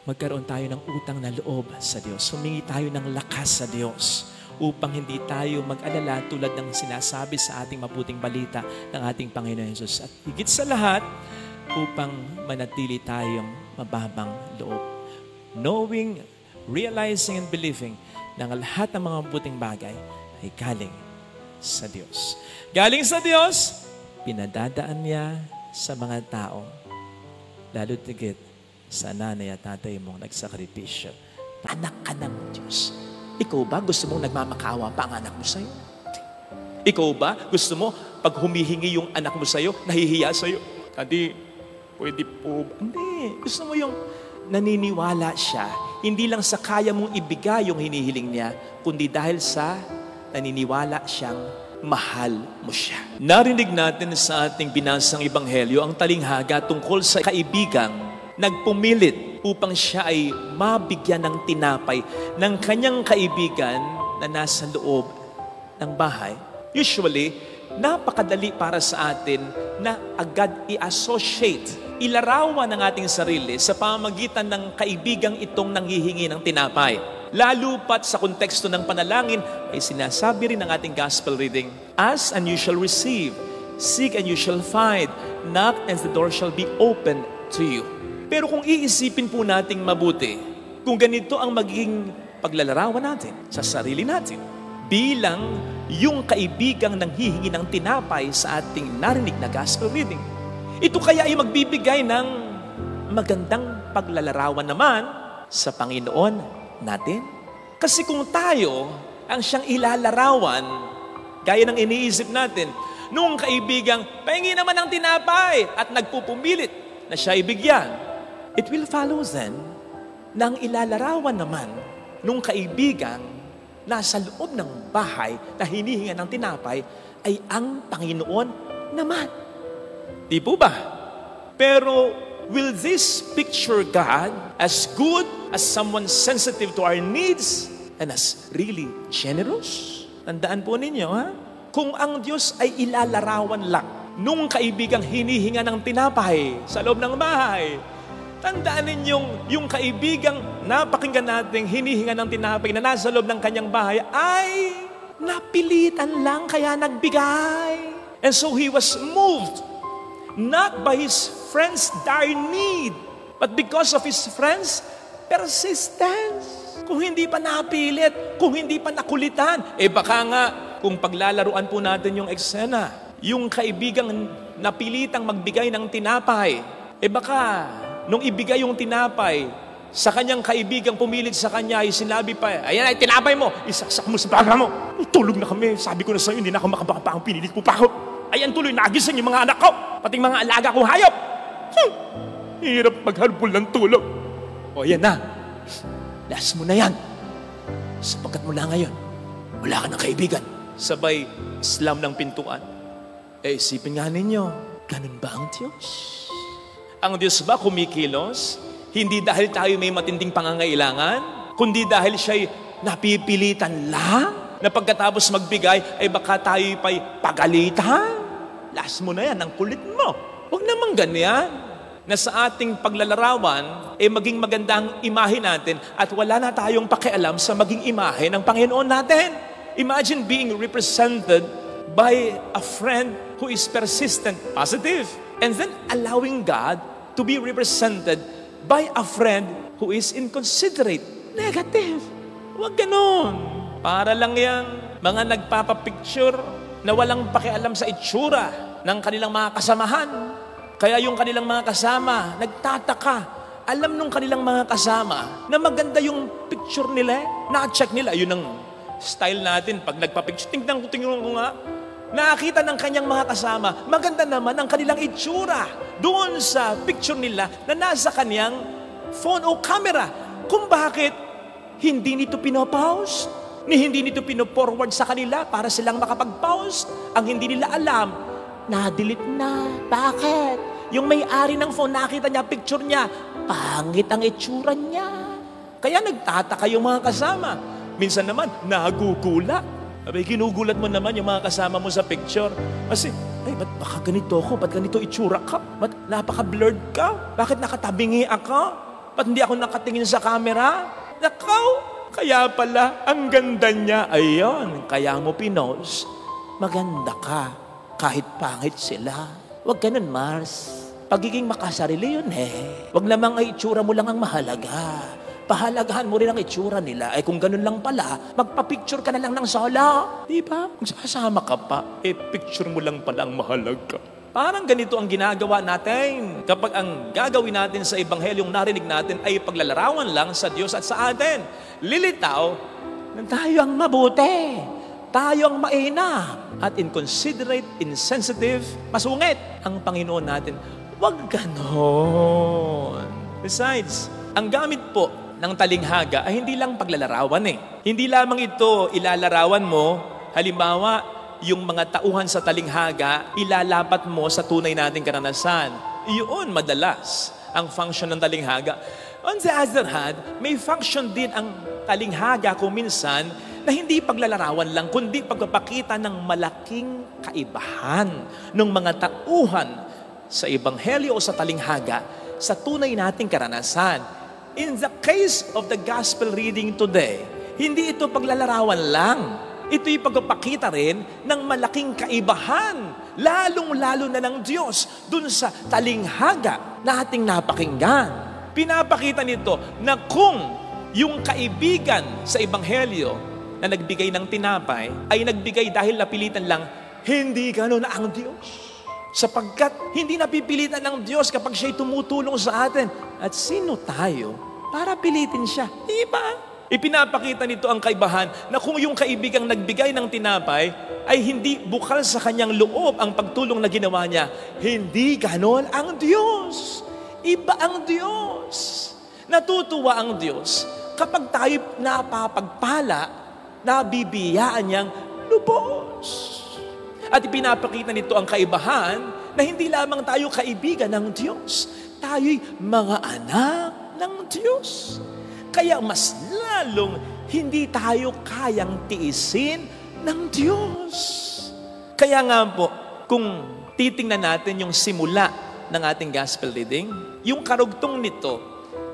Magkaroon tayo ng utang na loob sa Diyos. Humingi tayo ng lakas sa Diyos upang hindi tayo mag-alala tulad ng sinasabi sa ating mabuting balita ng ating Panginoon Jesus. At higit sa lahat, upang manatili tayong mababang loob. Knowing, realizing, and believing na ang lahat ng mga mabuting bagay ay galing sa Diyos. Galing sa Diyos, pinadadaan niya sa mga tao, lalo tigit sa nanay at tatay mong nagsakripisyo. Anak ka ng Diyos. Ikaw ba gusto mong nagmamakaawa pa ang anak mo sa'yo? Ikaw ba gusto mo pag humihingi yung anak mo sa'yo, nahihiya sa'yo? Daddy, pwede po ba? Hindi. Gusto mo yung naniniwala siya, hindi lang sa kaya mong ibigay yung hinihiling niya, kundi dahil sa naniniwala siyang mahal mo siya. Narinig natin sa ating binasang ebanghelyo ang talinghaga tungkol sa kaibigang nagpumilit upang siya ay mabigyan ng tinapay ng kanyang kaibigan na nasa loob ng bahay. Usually, napakadali para sa atin na agad i-associate, ilarawan ng ating sarili sa pamamagitan ng kaibigang itong nanghihingi ng tinapay. Lalo pat sa konteksto ng panalangin ay sinasabi rin ng ating gospel reading, ask and you shall receive, seek and you shall find, knock and the door shall be opened to you. Pero kung iisipin po nating mabuti, kung ganito ang magiging paglalarawan natin sa sarili natin, bilang yung kaibigang nanghihingi ng tinapay sa ating narinig na gospel reading, ito kaya ay magbibigay ng magandang paglalarawan naman sa Panginoon natin. Kasi kung tayo ang siyang ilalarawan, gaya ng iniisip natin, nung kaibigang pahingi naman ng tinapay at nagpupumilit na siya ibigyan, it will follow then na ang ilalarawan naman nung kaibigang nasa loob ng bahay na hinihinga ng tinapay ay ang Panginoon naman. Di po ba? Pero will this picture God as good, as someone sensitive to our needs, and as really generous? Tandaan po ninyo, ha? Kung ang Diyos ay ilalarawan lang nung kaibigang hinihinga ng tinapay sa loob ng bahay, tandaan ninyong yung kaibigang napakinggan nating hinihinga ng tinapay na nasa loob ng kanyang bahay ay napilitan lang kaya nagbigay. And so he was moved not by his friend's dire need, but because of his friend's persistence. Kung hindi pa napilit, kung hindi pa nakulitan, baka nga, kung paglalaruan po natin yung eksena, yung kaibigang napilitang magbigay ng tinapay, baka, nung ibigay yung tinapay, sa kanyang kaibigang pumilit sa kanya, ay sinabi pa, ayan ay tinapay mo, isaksak mo sa baga mo. Tulog na kami, sabi ko na sa'yo, hindi na ako makabakapang, pinilit mo pa ako. Ayan tuloy, nagising yung mga anak ko, pati mga alaga kong hayop. Hirap maghalbol ng tulog. O yan na, last mo na yan. Sapagkat mula ngayon, wala ka ng kaibigan. Sabay, slam ng pintuan. Isipin nga ninyo, ganun ba ang Diyos? Ang Diyos ba kumikilos? Hindi dahil tayo may matinding pangangailangan, kundi dahil siya'y napipilitan lang na pagkatapos magbigay, baka tayo pa'y pagalitan. Last mo na yan, ang kulit mo. Huwag namang ganyan. Na sa ating paglalarawan, maging maganda ang imahe natin at wala na tayong pakialam sa maging imahe ng Panginoon natin. Imagine being represented by a friend who is persistent, positive, and then allowing God to be represented by a friend who is inconsiderate, negative. Huwag ganon. Para lang yang mga nagpapapicture na walang pakialam sa itsura ng kanilang mga kasamahan. Kaya yung kanilang mga kasama, nagtataka. Alam nung kanilang mga kasama na maganda yung picture nila. Na-check nila. Yun ang style natin. Pag nagpa-picture, tingnan ko nga. Nakakita ng kanyang mga kasama, maganda naman ang kanilang itsura doon sa picture nila na nasa kanyang phone o camera. Kung bakit hindi nito pinopost, hindi nito pinoforward sa kanila para silang makapag-post. Ang hindi nila alam, na-delete na. Bakit? Yung may-ari ng phone, nakita niya, picture niya, pangit ang itsura niya. Kaya nagtataka yung mga kasama. Minsan naman, nagugulat. Ginugulat mo naman yung mga kasama mo sa picture. Kasi, ba't baka ganito ako? Ba't ganito itsura ka? Ba't napaka-blurred ka? Bakit nakatabingi ako? Ba't hindi ako nakatingin sa camera? Nakaw! Kaya pala, ang ganda niya. Ayun, kaya mo pinost. Maganda ka. Kahit pangit sila. Huwag ganun, Mars. Pagiging makasarili yun Huwag lamang ay itsura mo lang ang mahalaga. Pahalagahan mo rin ang itsura nila. Kung ganun lang pala, magpa-picture ka na lang ng solo. Diba? Magsasama ka pa. Picture mo lang pala ang mahalaga. Parang ganito ang ginagawa natin. Kapag ang gagawin natin sa Ebanghelyong narinig natin ay paglalarawan lang sa Diyos at sa atin. Lilitaw na tayo ang mabuti. Tayo ang mainam. At inconsiderate, insensitive, masungit ang Panginoon natin. Huwag ganon. Besides, ang gamit po ng talinghaga ay hindi lang paglalarawan Hindi lamang ito ilalarawan mo, halimbawa, yung mga tauhan sa talinghaga, ilalapat mo sa tunay nating karanasan. Iyon madalas ang function ng talinghaga. On the other hand, may function din ang talinghaga kung minsan na hindi paglalarawan lang, kundi pagpapakita ng malaking kaibahan ng mga tauhan sa Ebanghelyo o sa talinghaga sa tunay nating karanasan. In the case of the gospel reading today, hindi ito paglalarawan lang. Ito'y pagpapakita rin ng malaking kaibahan, lalong-lalo na ng Diyos, dun sa talinghaga na ating napakinggan. Pinapakita nito na kung yung kaibigan sa Ebanghelyo na nagbigay ng tinapay ay nagbigay dahil napilitan lang, hindi gano'n ang Diyos. Sapagkat hindi napipilitan ng Diyos kapag siya'y tumutulong sa atin. At sino tayo para pilitin siya? Diba? Ipinapakita nito ang kaibahan na kung yung kaibigang nagbigay ng tinapay ay hindi bukal sa kanyang loob ang pagtulong na ginawa niya. Hindi ganon ang Diyos. Iba ang Diyos. Natutuwa ang Diyos kapag tayo napapagpala, nabibiyaan niyang lubos. At ipinapakita nito ang kaibahan na hindi lamang tayo kaibigan ng Diyos, tayo'y mga anak ng Diyos. Kaya mas lalong hindi tayo kayang tiisin ng Diyos. Kaya nga po, kung titingnan natin yung simula ng ating gospel reading, yung karugtong nito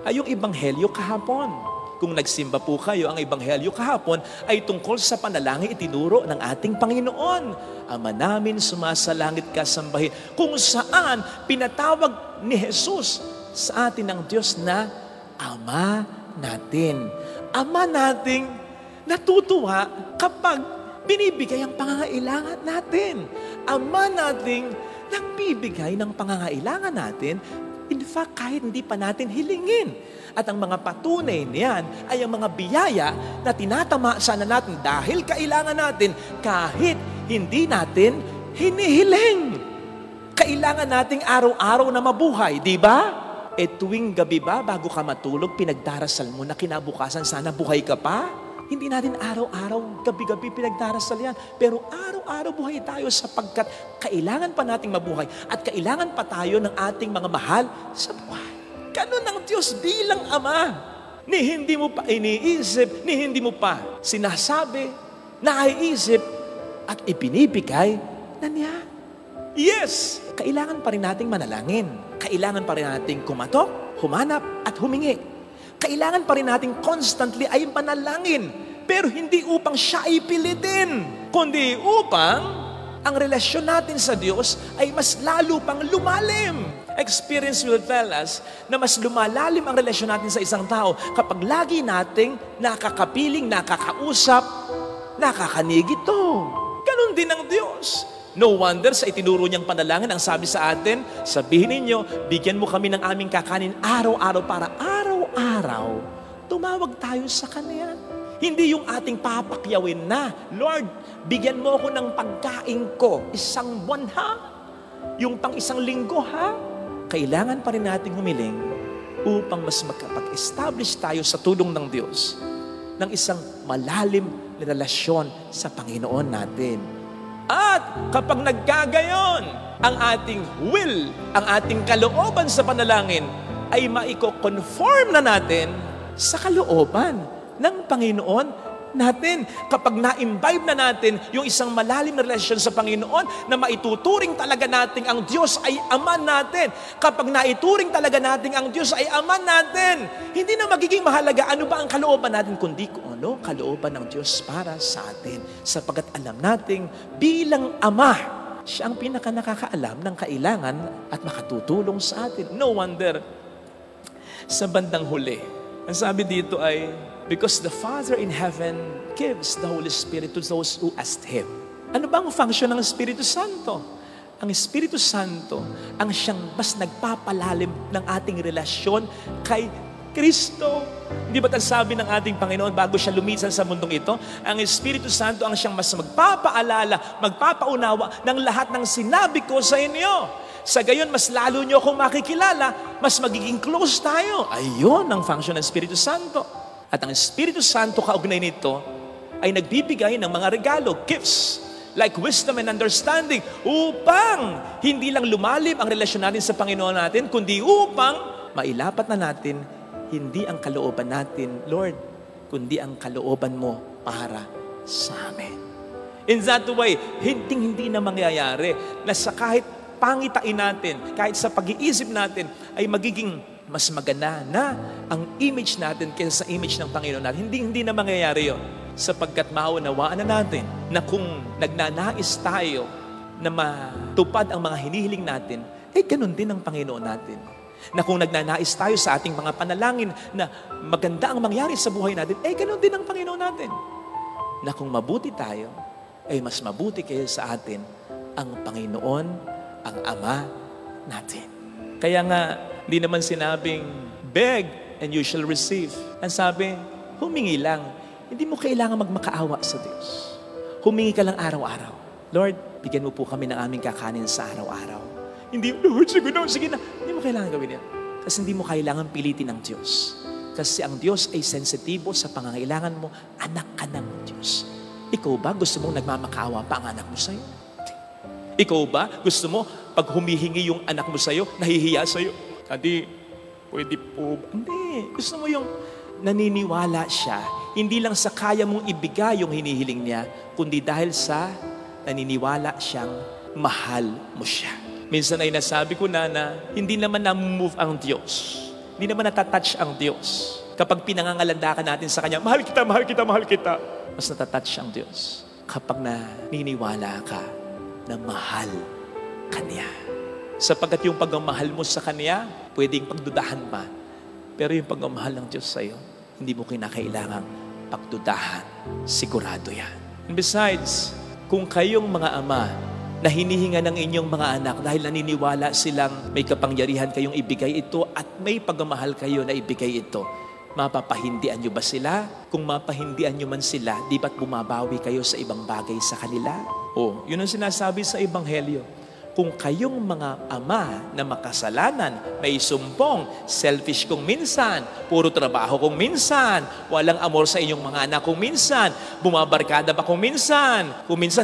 ay yung ebanghelyo kahapon. Kung nagsimba po kayo, ang ebanghelyo kahapon ay tungkol sa panalangin itinuro ng ating Panginoon. Ama namin, sumasalangit ka, sambahin. Kung saan pinatawag ni Jesus sa atin ng Diyos na Ama natin. Ama nating natutuwa kapag binibigay ang pangangailangan natin. Ama nating nagbibigay ng pangangailangan natin, in fact, kahit hindi pa natin hilingin. At ang mga patunay niyan ay ang mga biyaya na tinatama sana natin dahil kailangan natin kahit hindi natin hinihiling. Kailangan nating araw-araw na mabuhay, di ba? Tuwing gabi ba, bago ka matulog, pinagdarasal mo na kinabukasan sana buhay ka pa? Hindi natin araw-araw, gabi-gabi pinagdarasal yan. Pero araw-araw buhay tayo sapagkat kailangan pa nating mabuhay at kailangan pa tayo ng ating mga mahal sa buhay. Ganun ang Diyos bilang Ama. Ni hindi mo pa iniisip, ni hindi mo pa sinasabi, naiisip, at ibinibigay na niya. Yes, kailangan pa rin nating manalangin. Kailangan pa rin nating kumatok, humanap, at humingi. Kailangan pa rin nating constantly ay manalangin. Pero hindi upang siya ipilitin, kundi upang ang relasyon natin sa Diyos ay mas lalo pang lumalim. Experience will tell us na mas lumalalim ang relasyon natin sa isang tao kapag lagi nating nakakapiling, nakakausap, nakakanig ito. Ganon din ang Diyos. No wonder sa itinuro niyang panalangin, ang sabi sa atin, sabihin ninyo, bigyan mo kami ng aming kakanin araw-araw para araw-araw tumawag tayo sa Kanya. Hindi yung ating papakyawin na, Lord, bigyan mo ako ng pagkain ko, isang buwan ha? Yung pang isang linggo ha? Kailangan pa rin nating humiling upang mas makapag-establish tayo sa tulong ng Diyos ng isang malalim na relasyon sa Panginoon natin. At kapag nagkagayon, ang ating will, ang ating kalooban sa panalangin ay maiko-conform na natin sa kalooban ng Panginoon natin. Kapag na-imbibe na natin yung isang malalim na relasyon sa Panginoon na maituturing talaga natin ang Diyos ay Ama natin. Kapag naituring talaga natin ang Diyos ay Ama natin, hindi na magiging mahalaga ano ba ang kalooban natin, kundi kung ano kalooban ng Diyos para sa atin. Sapagkat alam nating bilang Ama, siya ang pinaka-nakakaalam ng kailangan at makatutulong sa atin. No wonder, sa bandang huli, ang sabi dito ay, because the Father in heaven gives the Holy Spirit to those who ask Him. Ano ba ang function ng Espiritu Santo? Ang Espiritu Santo ang siyang mas nagpapalalim ng ating relasyon kay Kristo. Hindi ba sabi ng ating Panginoon bago siya lumisan sa mundong ito? Ang Espiritu Santo ang siyang mas magpapaalala, magpapaunawa ng lahat ng sinabi ko sa inyo. Sa gayon, mas lalo nyo akong makikilala, mas magiging close tayo. Ayun ang function ng Espiritu Santo. At ang Espiritu Santo, kaugnay nito, ay nagbibigay ng mga regalo, gifts, like wisdom and understanding, upang hindi lang lumalim ang relasyon natin sa Panginoon natin, kundi upang mailapat na natin, hindi ang kalooban natin, Lord, kundi ang kalooban mo para sa amin. In that way, hindi na mangyayari na sa kahit pangitain natin, kahit sa pag-iisip natin, ay magiging mas maganda na ang image natin kaysa sa image ng Panginoon natin. Hindi na mangyayari yun. Sapagkat maunawaan na natin na kung nagnanais tayo na matupad ang mga hinihiling natin, ganun din ang Panginoon natin. Na kung nagnanais tayo sa ating mga panalangin na maganda ang mangyari sa buhay natin, ganun din ang Panginoon natin. Na kung mabuti tayo, mas mabuti kayo sa atin ang Panginoon, ang Ama natin. Kaya nga, hindi naman sinabing, beg and you shall receive. Ang sabi, humingi lang. Hindi mo kailangan magmakaawa sa Diyos. Humingi ka lang araw-araw. Lord, bigyan mo po kami ng aming kakanin sa araw-araw. Hindi, Lord, sige na. Hindi mo kailangan gawin yan. Kasi hindi mo kailangan pilitin ng Diyos. Kasi ang Diyos ay sensitibo sa pangangailangan mo. Anak ka ng Diyos. Ikaw ba gusto mong nagmamakaawa pa ang anak mo sa'yo? Ikaw ba gusto mo pag humihingi yung anak mo sa'yo, nahihiya sa'yo? Daddy, pwede po ba? Hindi. Gusto mo yung naniniwala siya, hindi lang sa kaya mong ibigay yung hinihiling niya, kundi dahil sa naniniwala siyang mahal mo siya. Minsan ay nasabi ko na hindi naman na-move ang Diyos. Hindi naman natatouch ang Diyos. Kapag pinangangalandakan natin sa Kanya, mahal kita, mahal kita, mahal kita. Mas natatouch ang Diyos kapag naniniwala ka na mahal ka niya. Sapagkat yung pagmamahal mo sa Kanya, pwedeng pagdudahan pa. Pero yung pagmamahal ng Diyos sa'yo, hindi mo kinakailangang pagdudahan. Sigurado yan. And besides, kung kayong mga ama na hinihinga ng inyong mga anak dahil naniniwala silang may kapangyarihan kayong ibigay ito at may pagmamahal kayo na ibigay ito, mapapahindian nyo ba sila? Kung mapahindian nyo man sila, di ba't bumabawi kayo sa ibang bagay sa kanila? Yun ang sinasabi sa Ebanghelyo. Kung kayong mga ama na makasalanan, may sumpong, selfish kung minsan, puro trabaho kung minsan, walang amor sa inyong mga anak kung minsan, bumabarkada pa kung minsan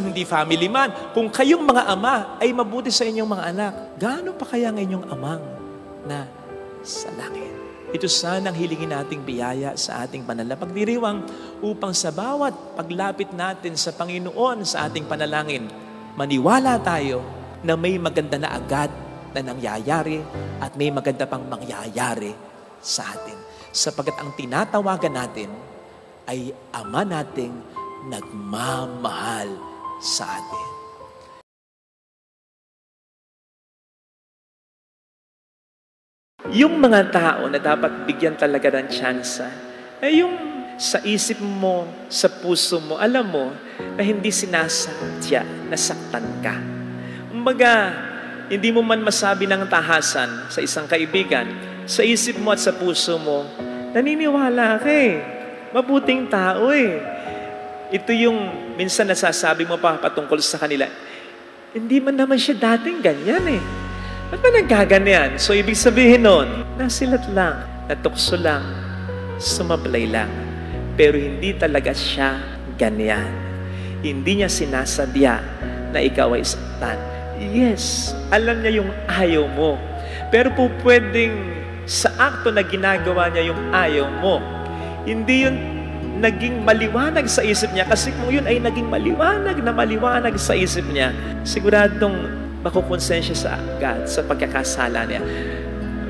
hindi family man, kung kayong mga ama ay mabuti sa inyong mga anak, gaano pa kaya ang inyong amang na sa langit? Ito sanang hilingin nating biyaya sa ating panalapagdiriwang upang sa bawat paglapit natin sa Panginoon sa ating panalangin, maniwala tayo na may maganda na agad na nangyayari at may maganda pang mangyayari sa atin. Sapagkat ang tinatawagan natin ay Ama nating nagmamahal sa atin. Yung mga tao na dapat bigyan talaga ng tsansa, ay yung sa isip mo, sa puso mo, alam mo na hindi sinasadya, nasaktan ka. Kumbaga, hindi mo man masabi ng tahasan sa isang kaibigan, sa isip mo at sa puso mo, naniniwala ka mabuting tao Ito yung minsan nasasabi mo pa patungkol sa kanila, hindi man naman siya dating ganyan Ba't ba nagkaganyan? So, ibig sabihin nun, nasilat lang, natukso lang, sumablay lang. Pero hindi talaga siya ganyan. Hindi niya sinasadya na ikaw ay saktan. Yes, alam niya yung ayaw mo. Pero po pwedeng sa akto na ginagawa niya yung ayaw mo, hindi yun naging maliwanag sa isip niya. Kasi kung yun ay naging maliwanag sa isip niya, siguradong makukonsensya sa agad sa pagkakasala niya.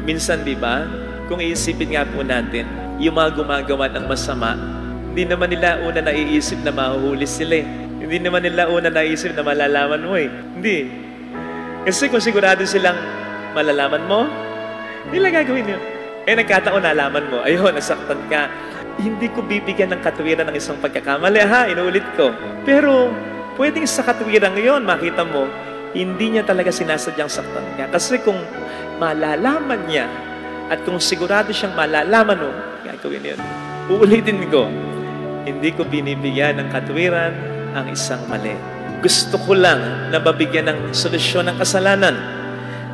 Minsan, di ba, kung iisipin nga po natin, yung mga gumagawa ng masama, hindi naman nila una naiisip na mahuhuli sila Hindi naman nila una naiisip na malalaman mo Hindi. Kasi kung sigurado silang malalaman mo, hindi lang gagawin yun. Nagkataon nalaman mo, ayun, nasaktan ka. Hindi ko bibigyan ng katwiran ng isang pagkakamali, inuulit ko. Pero, pwedeng sa katwiran ngayon, makita mo, hindi niya talaga sinasadyang saktan ka. Kasi kung malalaman niya, at kung sigurado siyang malalaman mo, gagawin yun. Uulitin ko, hindi ko binibigyan ng katwiran ang isang mali. Gusto ko lang na mabigyan ng solusyon ng kasalanan.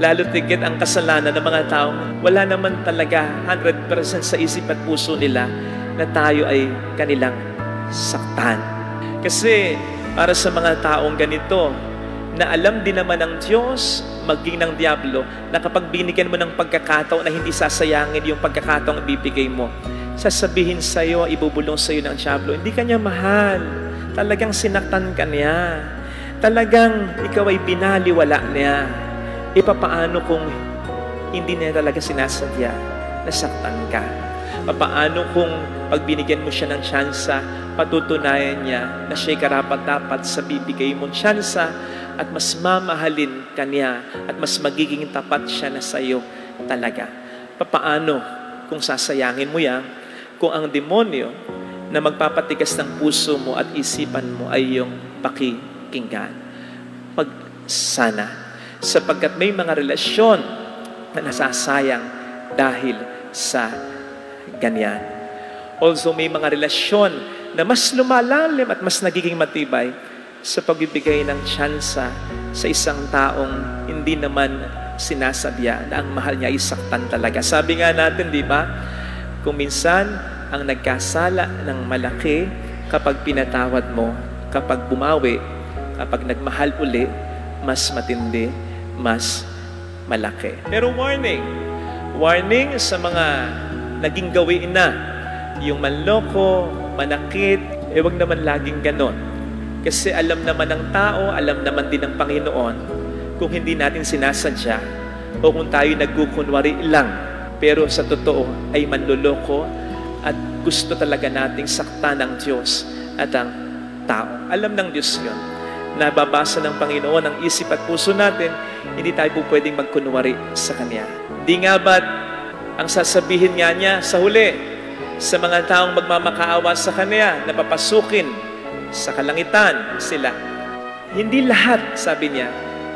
Lalo tigit ang kasalanan ng mga taong wala naman talaga 100% sa isip at puso nila na tayo ay kanilang saktan. Kasi para sa mga taong ganito, na alam din naman ng Diyos, maging ng Diablo, na kapag binigyan mo ng pagkakataon na hindi sasayangin yung pagkakataong ibibigay mo, sasabihin sa'yo, ibubulong sa'yo ng Diablo, hindi ka niya mahal. Talagang sinaktan ka niya. Talagang ikaw ay binaliwala niya. Papaano kung hindi niya talaga sinasadya na saktan ka? Papaano kung pag binigyan mo siya ng tsansa, patutunayan niya na siya'y karapat-dapat sa bibigay mong tsansa at mas mamahalin ka niya at mas magiging tapat siya na sa'yo talaga? Papaano kung sasayangin mo yan, kung ang demonyo na magpapatigas ng puso mo at isipan mo ay yung pakikinggan? Sana. Sapagkat may mga relasyon na nasasayang dahil sa ganyan. Also, may mga relasyon na mas lumalalim at mas nagiging matibay sa pagbibigay ng tsansa sa isang taong hindi naman sinasadya na ang mahal niya ay saktan talaga. Sabi nga natin, di ba? Kung minsan, ang nagkasala ng malaki kapag pinatawad mo, kapag bumawi, kapag nagmahal uli, mas matindi, mas malaki. Pero warning, Warning sa mga naging gawiin na. Yung manloko, manakit, wag naman laging ganon. Kasi alam naman ng tao, alam naman din ng Panginoon, kung hindi natin sinasadya o kung tayo nagkukunwari lang, pero sa totoo ay manloloko at gusto talaga nating saktan ng Diyos at ang tao. Alam ng Diyos yun. Nababasa ng Panginoon ang isip at puso natin, hindi tayo po pwedeng magkunwari sa Kanya. Di nga ba't ang sasabihin nga niya sa huli, sa mga taong magmamakaawa sa Kanya, na papasukin sa kalangitan sila. Hindi lahat, sabi niya,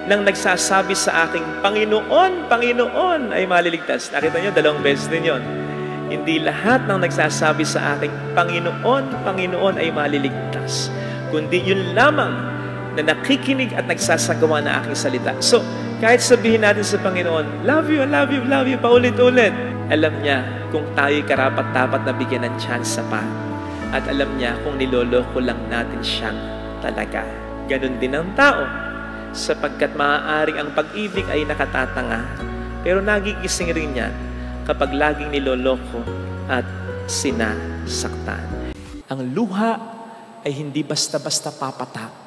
nang nagsasabi sa aking Panginoon, Panginoon ay maliligtas. Nakita niyo, 2 beses din yun. Hindi lahat ng nagsasabi sa aking Panginoon, Panginoon ay maliligtas. Kundi yun lamang na nakikinig at nagsasagawa na aking salita. So, kahit sabihin natin sa Panginoon, love you, love you, love you, paulit-ulit. Alam niya kung tayo'y karapat-dapat na bigyan ng chance pa. At alam niya kung niloloko lang natin siyang talaga. Ganon din ang tao, sapagkat maaaring ang pag-ibig ay nakatatanga. Pero nagigising rin yan kapag laging niloloko at sinasaktan. Ang luha ay hindi basta-basta papatak,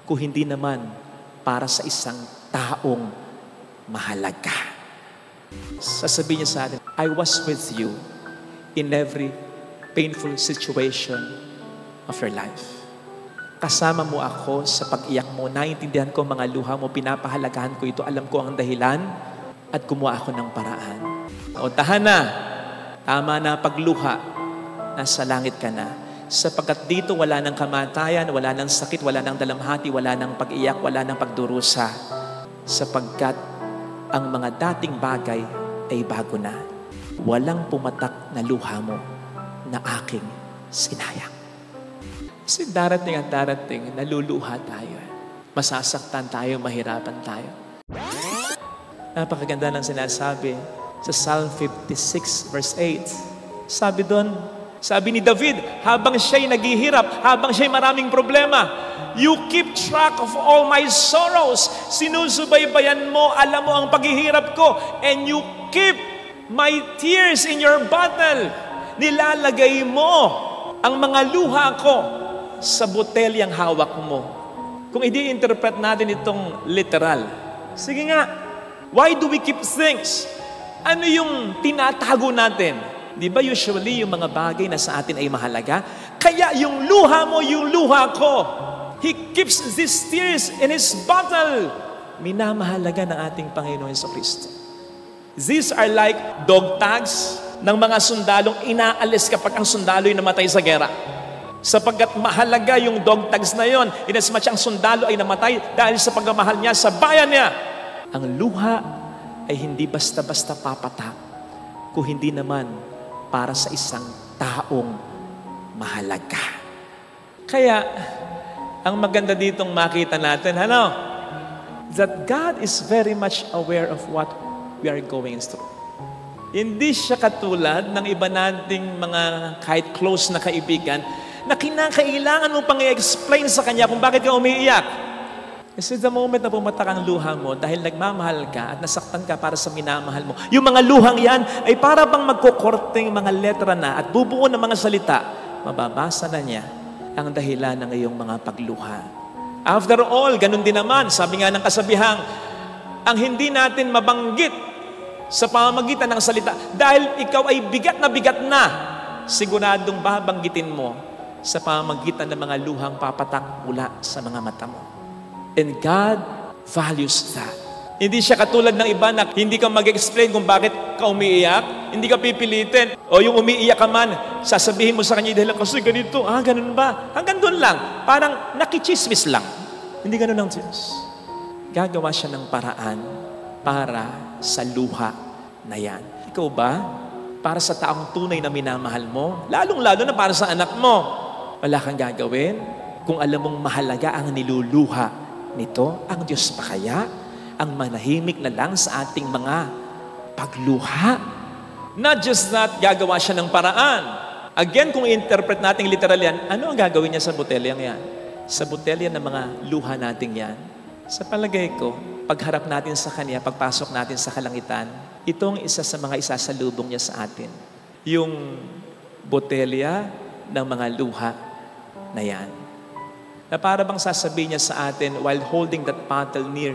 kung hindi naman para sa isang taong mahalaga. Sasabihin niya sa atin, I was with you in every painful situation of your life. Kasama mo ako sa pag-iyak mo. Naiintindihan ko mga luha mo. Pinapahalagahan ko ito. Alam ko ang dahilan at gumawa ako ng paraan. O tahan na. Tama na pagluha. Nasa langit ka na. Sapagkat dito wala ng kamatayan, wala ng sakit, wala ng dalamhati, wala ng pag-iyak, wala ng pagdurusa. Sapagkat ang mga dating bagay ay bago na. Walang pumatak na luha mo na aking sinayang. Kasi darating at darating, naluluha tayo. Masasaktan tayo, mahirapan tayo. Napakaganda ng sinasabi sa Psalm 56 verse 8. Sabi doon, sabi ni David, habang siya'y naghihirap, habang siya'y maraming problema, you keep track of all my sorrows. Sinusubaybayan mo, alam mo ang paghihirap ko, and you keep my tears in your bottle. Nilalagay mo ang mga luha ko sa botelyang hawak mo. Kung i-interpret natin itong literal, sige nga, why do we keep things? Ano yung tinatago natin? Di ba usually yung mga bagay na sa atin ay mahalaga? Kaya yung luha mo, yung luha ko. He keeps these tears in His bottle. Minamahalaga ng ating Panginoon Jesucristo. These are like dog tags ng mga sundalong inaalis kapag ang sundalo'y namatay sa gera. Sapagkat mahalaga yung dog tags na yon, inasmuch ang sundalo ay namatay dahil sa pagmamahal niya sa bayan niya. Ang luha ay hindi basta-basta papatak, kung hindi naman para sa isang taong mahalaga. Kaya, ang maganda ditong makita natin, that God is very much aware of what we are going through. Hindi siya katulad ng iba nating mga kahit close na kaibigan na kinakailangan mo pang i-explain sa kanya kung bakit ka umiiyak. Kasi the moment na pumatak ang luha mo dahil nagmamahal ka at nasaktan ka para sa minamahal mo, yung mga luhang yan ay para bang magkukorteng mga letra na at bubuo ng mga salita, mababasa na niya ang dahilan ng iyong mga pagluha. After all, ganun din naman, sabi nga ng kasabihang, ang hindi natin mabanggit sa pamamagitan ng salita, dahil ikaw ay bigat na, siguradong babanggitin mo sa pamamagitan ng mga luhang papatak mula sa mga mata mo. And God values that. Hindi siya katulad ng iba na hindi ka mag-explain kung bakit ka umiiyak, hindi ka pipilitin. O yung umiiyak ka man, sasabihin mo sa kanya, dahil kasi ganito, ganun ba? Hanggang doon lang, parang nakichismis lang. Hindi ganun ang Diyos. Gagawa siya ng paraan para sa luha na yan. Ikaw ba? Para sa taong tunay na minamahal mo, lalong-lalo na para sa anak mo, wala kang gagawin kung alam mong mahalaga ang niluluha nito, ang Diyos pa kaya ang manahimik na lang sa ating mga pagluha? Not just that, gagawa siya ng paraan. Again, kung i-interpret natin literal yan, ano ang gagawin niya sa botelyang yan? Sa botelya ng mga luha natin yan, sa palagay ko, pagharap natin sa Kanya, pagpasok natin sa kalangitan, Itong isa sa mga isasalubong niya sa atin. Yung botelya ng mga luha na yan. Na para bang sasabihin niya sa atin while holding that bottle near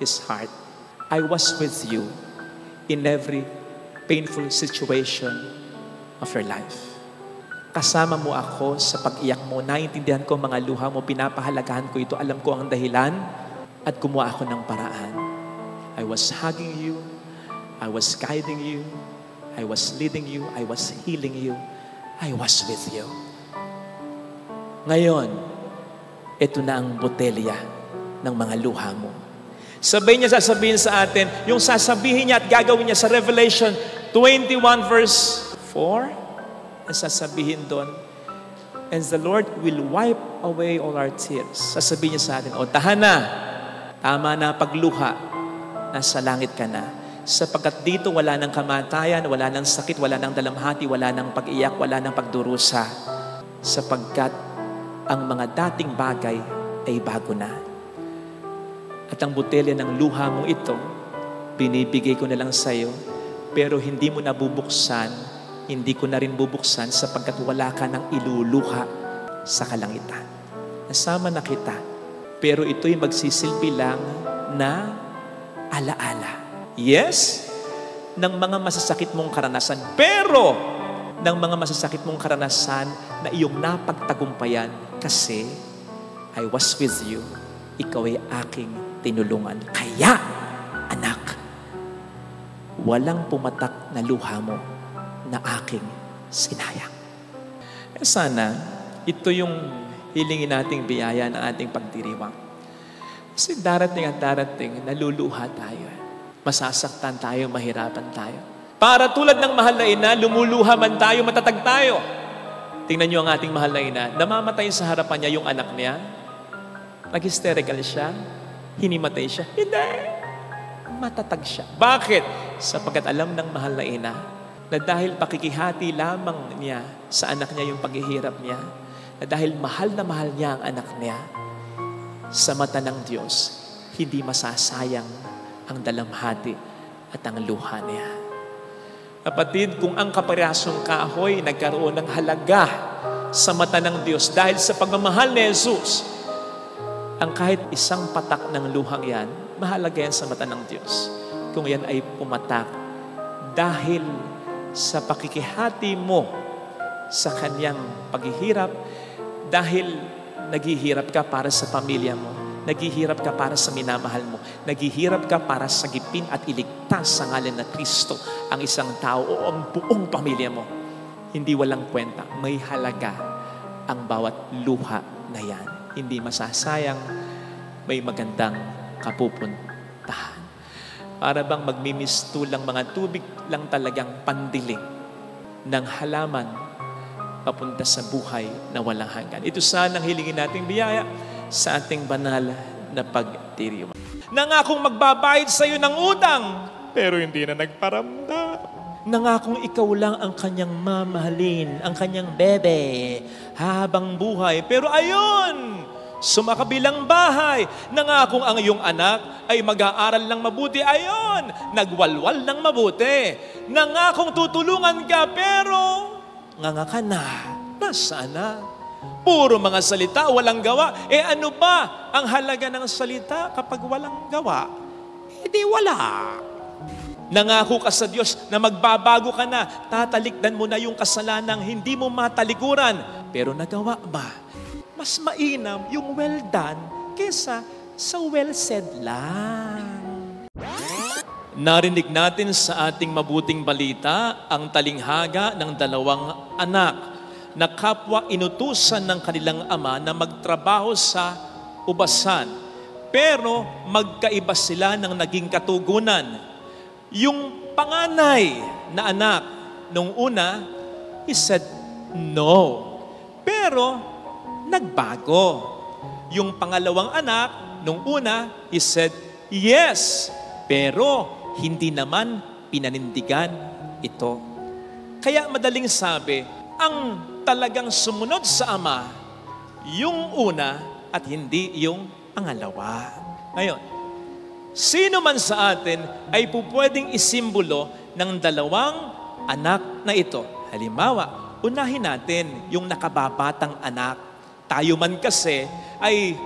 his heart, I was with you in every painful situation of your life. Kasama mo ako sa pag-iyak mo. Naiintindihan ko mga luha mo. Pinapahalagahan ko ito. Alam ko ang dahilan at gumawa ako ng paraan. I was hugging you. I was guiding you. I was leading you. I was healing you. I was with you. Ngayon, ito na ang botelya ng mga luha mo. Sabihin niya, sasabihin sa atin, yung sasabihin niya at gagawin niya sa Revelation 21 verse 4, ang sasabihin doon, and the Lord will wipe away all our tears. Sasabihin niya sa atin, o tahan na, tama na pagluha, nasa langit ka na. Sapagkat dito wala ng kamatayan, wala ng sakit, wala ng dalamhati, wala ng pag-iyak, wala ng pagdurusa. Sapagkat ang mga dating bagay ay bago na. At ang botelya ng luha mo ito, binibigay ko na lang sa iyo, pero hindi mo na bubuksan, hindi ko na rin bubuksan sapagkat wala ka ng iluluha sa kalangitan. Nasama na kita, pero ito'y magsisilbi lang na alaala. Yes, ng mga masasakit mong karanasan, pero ng mga masasakit mong karanasan na iyong napagtagumpayan kasi I was with you, ikaw ay aking tinulungan. Kaya, anak, walang pumatak na luha mo na aking sinayang. Sana, ito yung hilingin nating biyaya ng ating pagdiriwang. Kasi darating at darating, naluluha tayo. Masasaktan tayo, mahirapan tayo. Para tulad ng mahal na ina, lumuluha man tayo, matatag tayo. Tingnan niyo ang ating mahal na ina, namamatay sa harapan niya yung anak niya. Nag-hysterical siya, hinimatay siya. Hindi! Matatag siya. Bakit? Sapagkat alam ng mahal na ina na dahil pakikihati lamang niya sa anak niya yung paghihirap niya, na dahil mahal na mahal niya ang anak niya, sa mata ng Diyos, hindi masasayang ang dalamhati at ang luha niya. Kapatid, kung ang kaparehasong kahoy nagkaroon ng halaga sa mata ng Diyos dahil sa pagmamahal ni Jesus, ang kahit isang patak ng luhang yan, mahalaga yan sa mata ng Diyos. Kung yan ay pumatak dahil sa pakikihati mo sa kanyang paghihirap, dahil naghihirap ka para sa pamilya mo, naghihirap ka para sa minamahal mo, naghihirap ka para sagipin at iligtas sa ngalan na Kristo ang isang tao o ang buong pamilya mo. Hindi walang kwenta, may halaga ang bawat luha na yan. Hindi masasayang, may magandang kapupuntahan. Para bang magmimistulang mga tubig lang talagang pandiling ng halaman papunta sa buhay na walang hanggan. Ito sana ang hilingin nating biyaya sa ating banal na pagdiriwang. Nangakong magbabayad sa iyo ng utang, pero hindi na nagparamdam. Nangakong ikaw lang ang kanyang mamahalin, ang kanyang bebe, habang buhay. Pero ayun, sumakabilang bahay. Nangakong ang iyong anak ay mag-aaral ng mabuti. Ayun, nagwalwal ng mabuti. Nangakong tutulungan ka, pero nganga ka na. Nasaan na? Puro mga salita, walang gawa. Ano ba ang halaga ng salita kapag walang gawa? Di wala. Nangako ka sa Diyos na magbabago ka na. Tatalikdan mo na yung kasalanang hindi mo matalikuran. Pero nagawa ba? Mas mainam yung well done kesa sa well said lang. Narinig natin sa ating mabuting balita ang talinghaga ng dalawang anak na kapwa inutusan ng kanilang ama na magtrabaho sa ubasan. Pero magkaiba sila ng naging katugunan. Yung panganay na anak, nung una, he said, no. Pero nagbago. Yung pangalawang anak, nung una, he said, yes. Pero hindi naman pinanindigan ito. Kaya madaling sabi, ang talagang sumunod sa ama, yung una at hindi yung pangalawa. Ngayon, Sino man sa atin ay pupwedeng isimbolo ng dalawang anak na ito. Halimbawa, unahin natin yung nakababatang anak. Tayo man kasi ay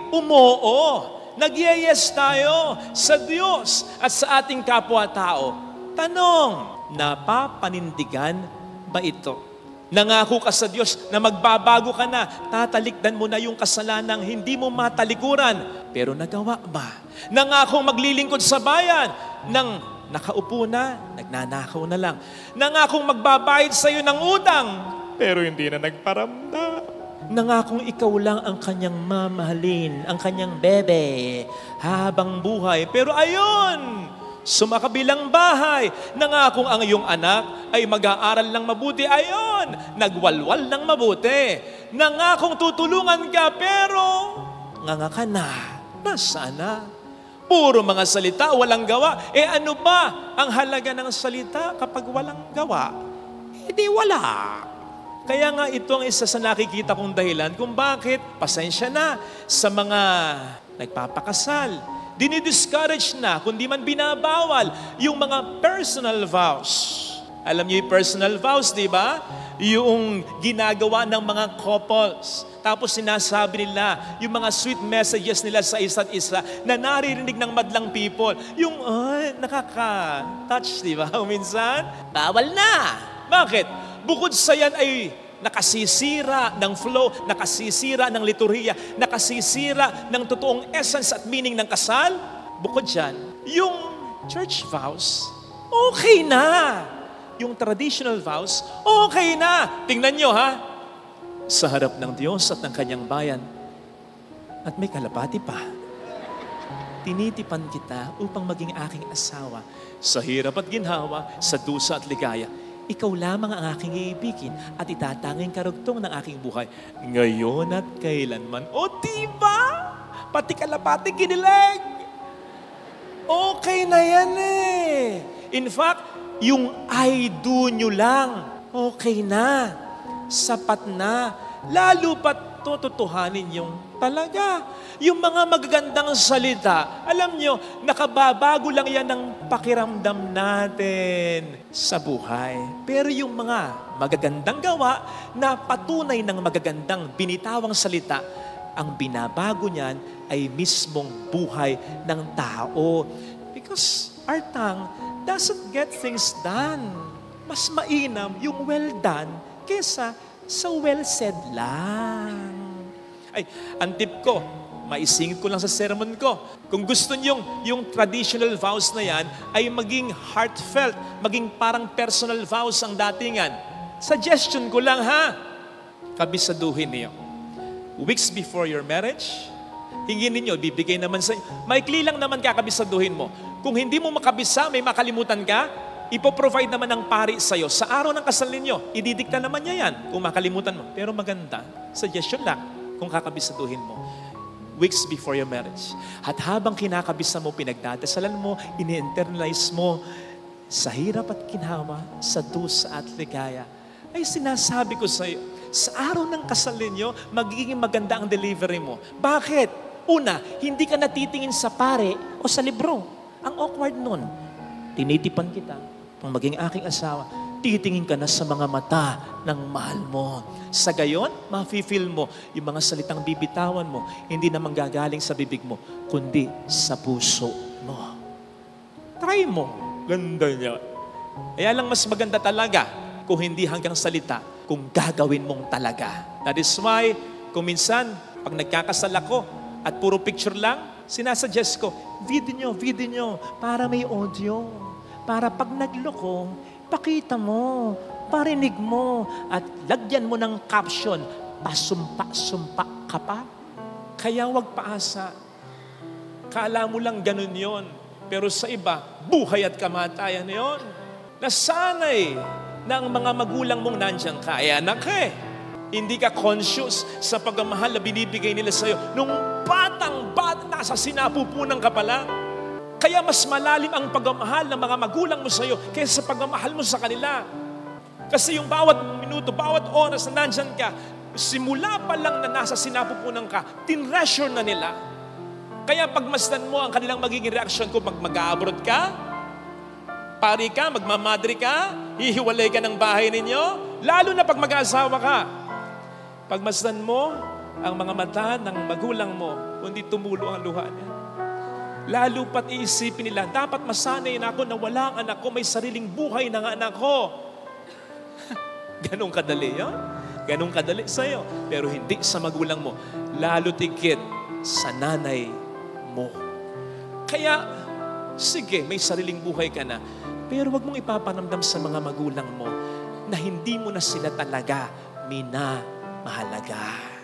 nag-yes tayo sa Diyos at sa ating kapwa-tao. Tanong, napapanindigan ba ito? Nangako ka sa Diyos na magbabago ka na, tatalikdan mo na yung kasalanang hindi mo matalikuran. Pero nagawa ba? Nangako maglilingkod sa bayan, nang nakaupo na, nagnanakaw na lang. Nangakong magbabayad sa iyo ng utang, pero hindi na nagparamdam. Nangakong ikaw lang ang kanyang mamahalin, ang kanyang bebe, habang buhay. Pero ayun, sumakabilang bahay, nangakong ang iyong anak ay mag-aaral ng mabuti. Ayon, nagwalwal ng mabuti. Nangakong tutulungan ka, pero nganga ka na. Nasaan na? Puro mga salita, walang gawa. Ano ba ang halaga ng salita kapag walang gawa? Di wala. Kaya nga ito ang isa sa nakikita kong dahilan kung bakit, pasensya na sa mga nagpapakasal. Dinidiscourage na, kundi man binabawal, yung mga personal vows. Alam niyo yung personal vows, di ba? Yung ginagawa ng mga couples. Tapos sinasabi nila yung mga sweet messages nila sa isa't isa na naririnig ng madlang people. Yung, nakaka-touch, di ba? Minsan, bawal na. Bakit? Bukod sa yan ay nakasisira ng flow, nakasisira ng liturhiya, nakasisira ng totoong essence at meaning ng kasal. Bukod dyan, yung church vows, okay na. Yung traditional vows, okay na. Tingnan nyo ha, sa harap ng Diyos at ng kanyang bayan, at may kalapati pa, tinitipan kita upang maging aking asawa sa hirap at ginhawa, sa dusa at ligaya. Ikaw lamang ang aking iibigin at itatanging karugtong ng aking buhay, ngayon at kailanman. O diba? Pati kalapati kinilig. Okay na yan eh. In fact, yung I do nyo lang, okay na. Sapat na. Lalo pat tututuhanin yung talaga. Yung mga magagandang salita, alam nyo, nakababago lang yan ng pakiramdam natin sa buhay. Pero yung mga magagandang gawa na patunay ng magagandang binitawang salita, ang binabago niyan ay mismong buhay ng tao. Because our tongue doesn't get things done. Mas mainam yung well done kesa sa well said lang. Ay, ang tip ko, maisingit ko lang sa sermon ko. Kung gusto niyo yung traditional vows na yan ay maging heartfelt, maging parang personal vows ang datingan. Suggestion ko lang ha, kabisaduhin niyo. Weeks before your marriage, hingin ninyo, bibigay naman sa inyo. Maikli lang naman kakabisaduhin mo. Kung hindi mo makabisa, may makalimutan ka, ipoprovide naman ng pari sa'yo. Sa araw ng kasal ninyo, ididikta naman niya yan kung makalimutan mo. Pero maganda, suggestion lang kung kakabisaduhin mo. Weeks before your marriage. At habang kinakabisa mo, pinagdadasalan mo, ini-internalize mo, sa hirap at kinhawa, sa dusa at ligaya, ay sinasabi ko sa iyo, sa araw ng kasal ninyo, magiging maganda ang delivery mo. Bakit? Una, hindi ka natitingin sa pare o sa libro. Ang awkward nun. Tinitipan kita, pang maging aking asawa, titingin ka na sa mga mata ng mahal mo. Sa gayon, mafe-feel mo yung mga salitang bibitawan mo, hindi na manggagaling sa bibig mo, kundi sa puso mo. Try mo. Ganda niya. Kaya lang mas maganda talaga kung hindi hanggang salita, kung gagawin mong talaga. That is why, kung minsan, pag nagkakasal ako at puro picture lang, sinasuggest ko, video nyo, para may audio. Para pag nagloko, pakita mo, parinig mo, at lagyan mo ng caption, pasumpa-sumpa ka pa. Kaya wag paasa. Kala mo lang ganun yon. Pero sa iba, buhay at kamatayan yon. Nasanay na ang mga magulang mong nandiyan ka. Anak hindi ka conscious sa pagmamahal na binibigay nila sa'yo. Nung batang-bata, nasa sinapupunan ka pa lang. Kaya mas malalim ang pagmamahal ng mga magulang mo sa'yo kaysa sa pagmamahal mo sa kanila. Kasi yung bawat minuto, bawat oras na nandyan ka, simula pa lang na nasa sinapupunan ka, tinreasure na nila. Kaya pagmasdan mo ang kanilang magiging reaksyon kung mag-abroad ka, pari ka, magmamadri ka, hihiwalay ka ng bahay ninyo, lalo na pag mag-aasawa ka. Pagmasdan mo ang mga mata ng magulang mo, kundi tumulo ang luha niya. Lalo pat iisipin nila, dapat masanay na ako na wala ang anak ko, may sariling buhay ng anak ko. Ganong kadali yun? Ganong kadali sa'yo. Pero hindi sa magulang mo. Lalo tigit sa nanay mo. Kaya, sige, may sariling buhay ka na. Pero wag mong ipapanamdam sa mga magulang mo na hindi mo na sila talaga minamahalaga.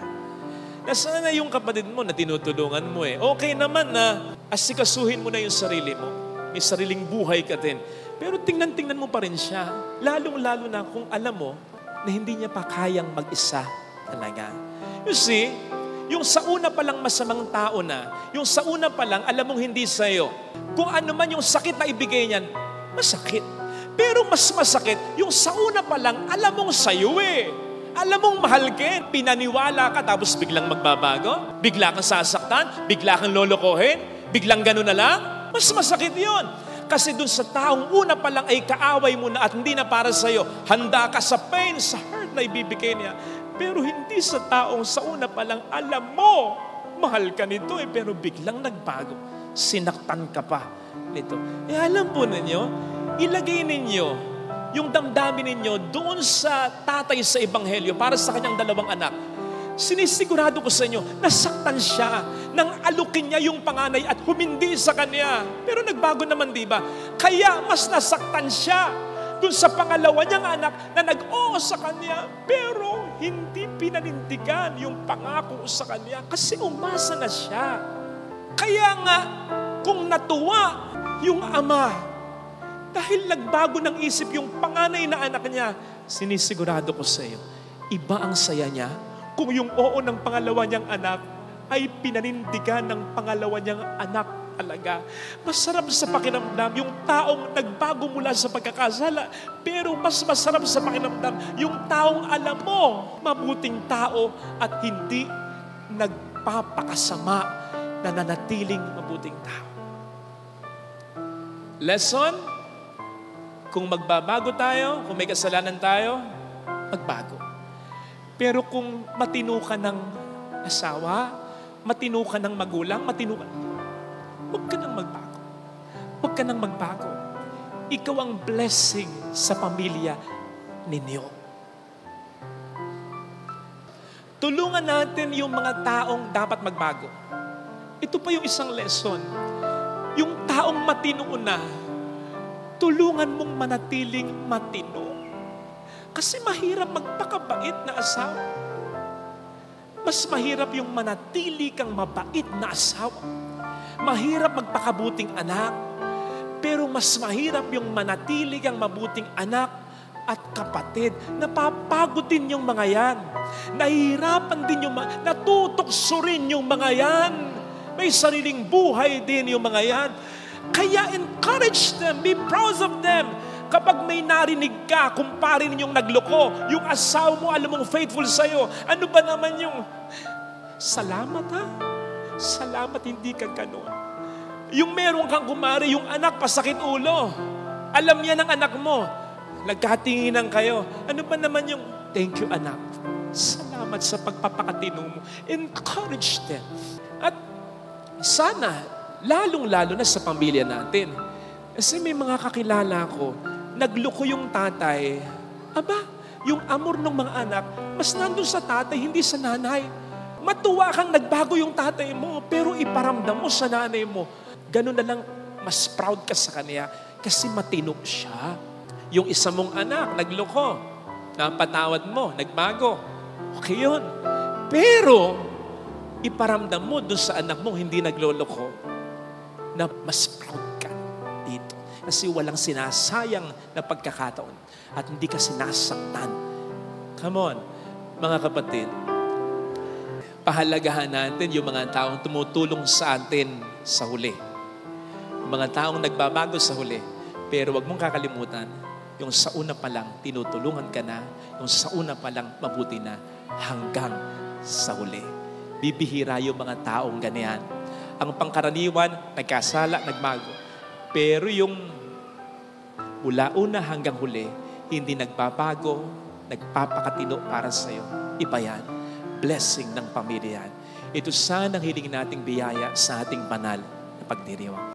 Nasaan na yung kapatid mo na tinutulungan mo eh? Okay naman na asikasuhin mo na yung sarili mo. May sariling buhay ka din. Pero tingnan mo pa rin siya. Lalong-lalo na kung alam mo na hindi niya pa kayang mag-isa talaga. You see, yung sa una pa lang masamang tao na, yung sa una pa lang alam mong hindi sa'yo. Kung ano man yung sakit na ibigay niyan, masakit. Pero mas masakit, yung sa una pa lang alam mong sa'yo eh. Alam mong mahal ka, pinaniwala ka, tapos biglang magbabago, bigla kang sasaktan, bigla kang lolokohin, biglang gano'n na lang, mas masakit yon. Kasi dun sa taong una pa lang ay kaaway mo na at hindi na para sa'yo, handa ka sa pain, sa hurt na ibibigay niya. Pero hindi sa taong sa una pa lang alam mo, mahal ka nito eh, pero biglang nagbago, sinaktan ka pa nito. Eh alam po ninyo, ilagay ninyo yung damdamin ninyo doon sa tatay sa ebanghelyo para sa kanyang dalawang anak. Sinisigurado ko sa inyo, nasaktan siya nang alukin niya yung panganay at humindi sa kanya. Pero nagbago naman, di ba? Kaya mas nasaktan siya doon sa pangalawa niyang anak na nag-oo sa kanya, pero hindi pinanindigan yung pangako sa kanya kasi umasa na siya. Kaya nga, kung natuwa yung ama, dahil nagbago ng isip yung panganay na anak niya, sinisigurado ko sa iyo, iba ang saya niya kung yung oo ng pangalawa niyang anak ay pinanindigan ng pangalawa niyang anak talaga. Masarap sa pakinamdam yung taong nagbago mula sa pagkakasala, pero mas masarap sa pakinamdam yung taong alam mo, mabuting tao at hindi nagpapakasama, na nanatiling mabuting tao. Lesson? Kung magbabago tayo, kung may kasalanan tayo, magbago. Pero kung matino ka ng asawa, matino ka ng magulang, huwag ka nang magbago. Huwag ka nang magbago. Ikaw ang blessing sa pamilya ninyo. Tulungan natin yung mga taong dapat magbago. Ito pa yung isang lesson. Yung taong matino na, tulungan mong manatiling matino. Kasi mahirap magpakabait na asawa. Mas mahirap yung manatili kang mabait na asawa. Mahirap magpakabuting anak. Pero mas mahirap yung manatili kang mabuting anak at kapatid. Napapagod din yung mga yan. Nahihirapan din yung natutokso rin yung mga yan. May sariling buhay din yung mga yan. Kaya encourage them, be proud of them. Kapag may narinig ka, kumpare ninyong nagloko, yung asawa mo, alam mong faithful sa'yo, ano ba naman yung, salamat ha? Salamat, hindi ka ganun. Yung meron kang kumare, yung anak pasakit ulo. Alam niya ng anak mo, nagkatinginan kayo. Ano ba naman yung, thank you anak. Salamat sa pagpapakatino mo. Encourage them. At sana, lalong-lalo na sa pamilya natin. Kasi may mga kakilala ko, nagloko yung tatay. Aba, yung amor ng mga anak, mas nandun sa tatay, hindi sa nanay. Matuwa kang nagbago yung tatay mo, pero iparamdam mo sa nanay mo. Ganun na lang, mas proud ka sa kanya kasi matino siya. Yung isa mong anak, nagloko, napatawad mo, nagbago. Okay yun. Pero, iparamdam mo dun sa anak mo, hindi nagloloko, na mas proud ka dito. Kasi walang sinasayang na pagkakataon at hindi ka sinasaktan. Come on, mga kapatid. Pahalagahan natin yung mga taong tumutulong sa atin sa huli. Yung mga taong nagbabago sa huli. Pero wag mong kakalimutan, yung sa una pa lang, tinutulungan ka na. Yung sa una pa lang, mabuti na hanggang sa huli. Bibihira yung mga taong ganyan. Ang pangkaraniwan, nagkasala, nagbago. Pero yung mula una hanggang huli, hindi nagbabago, nagpapakatino para sa'yo. Iba yan. Blessing ng pamilya yan. Ito sana ang hiling nating biyaya sa ating banal na pagdiriwang.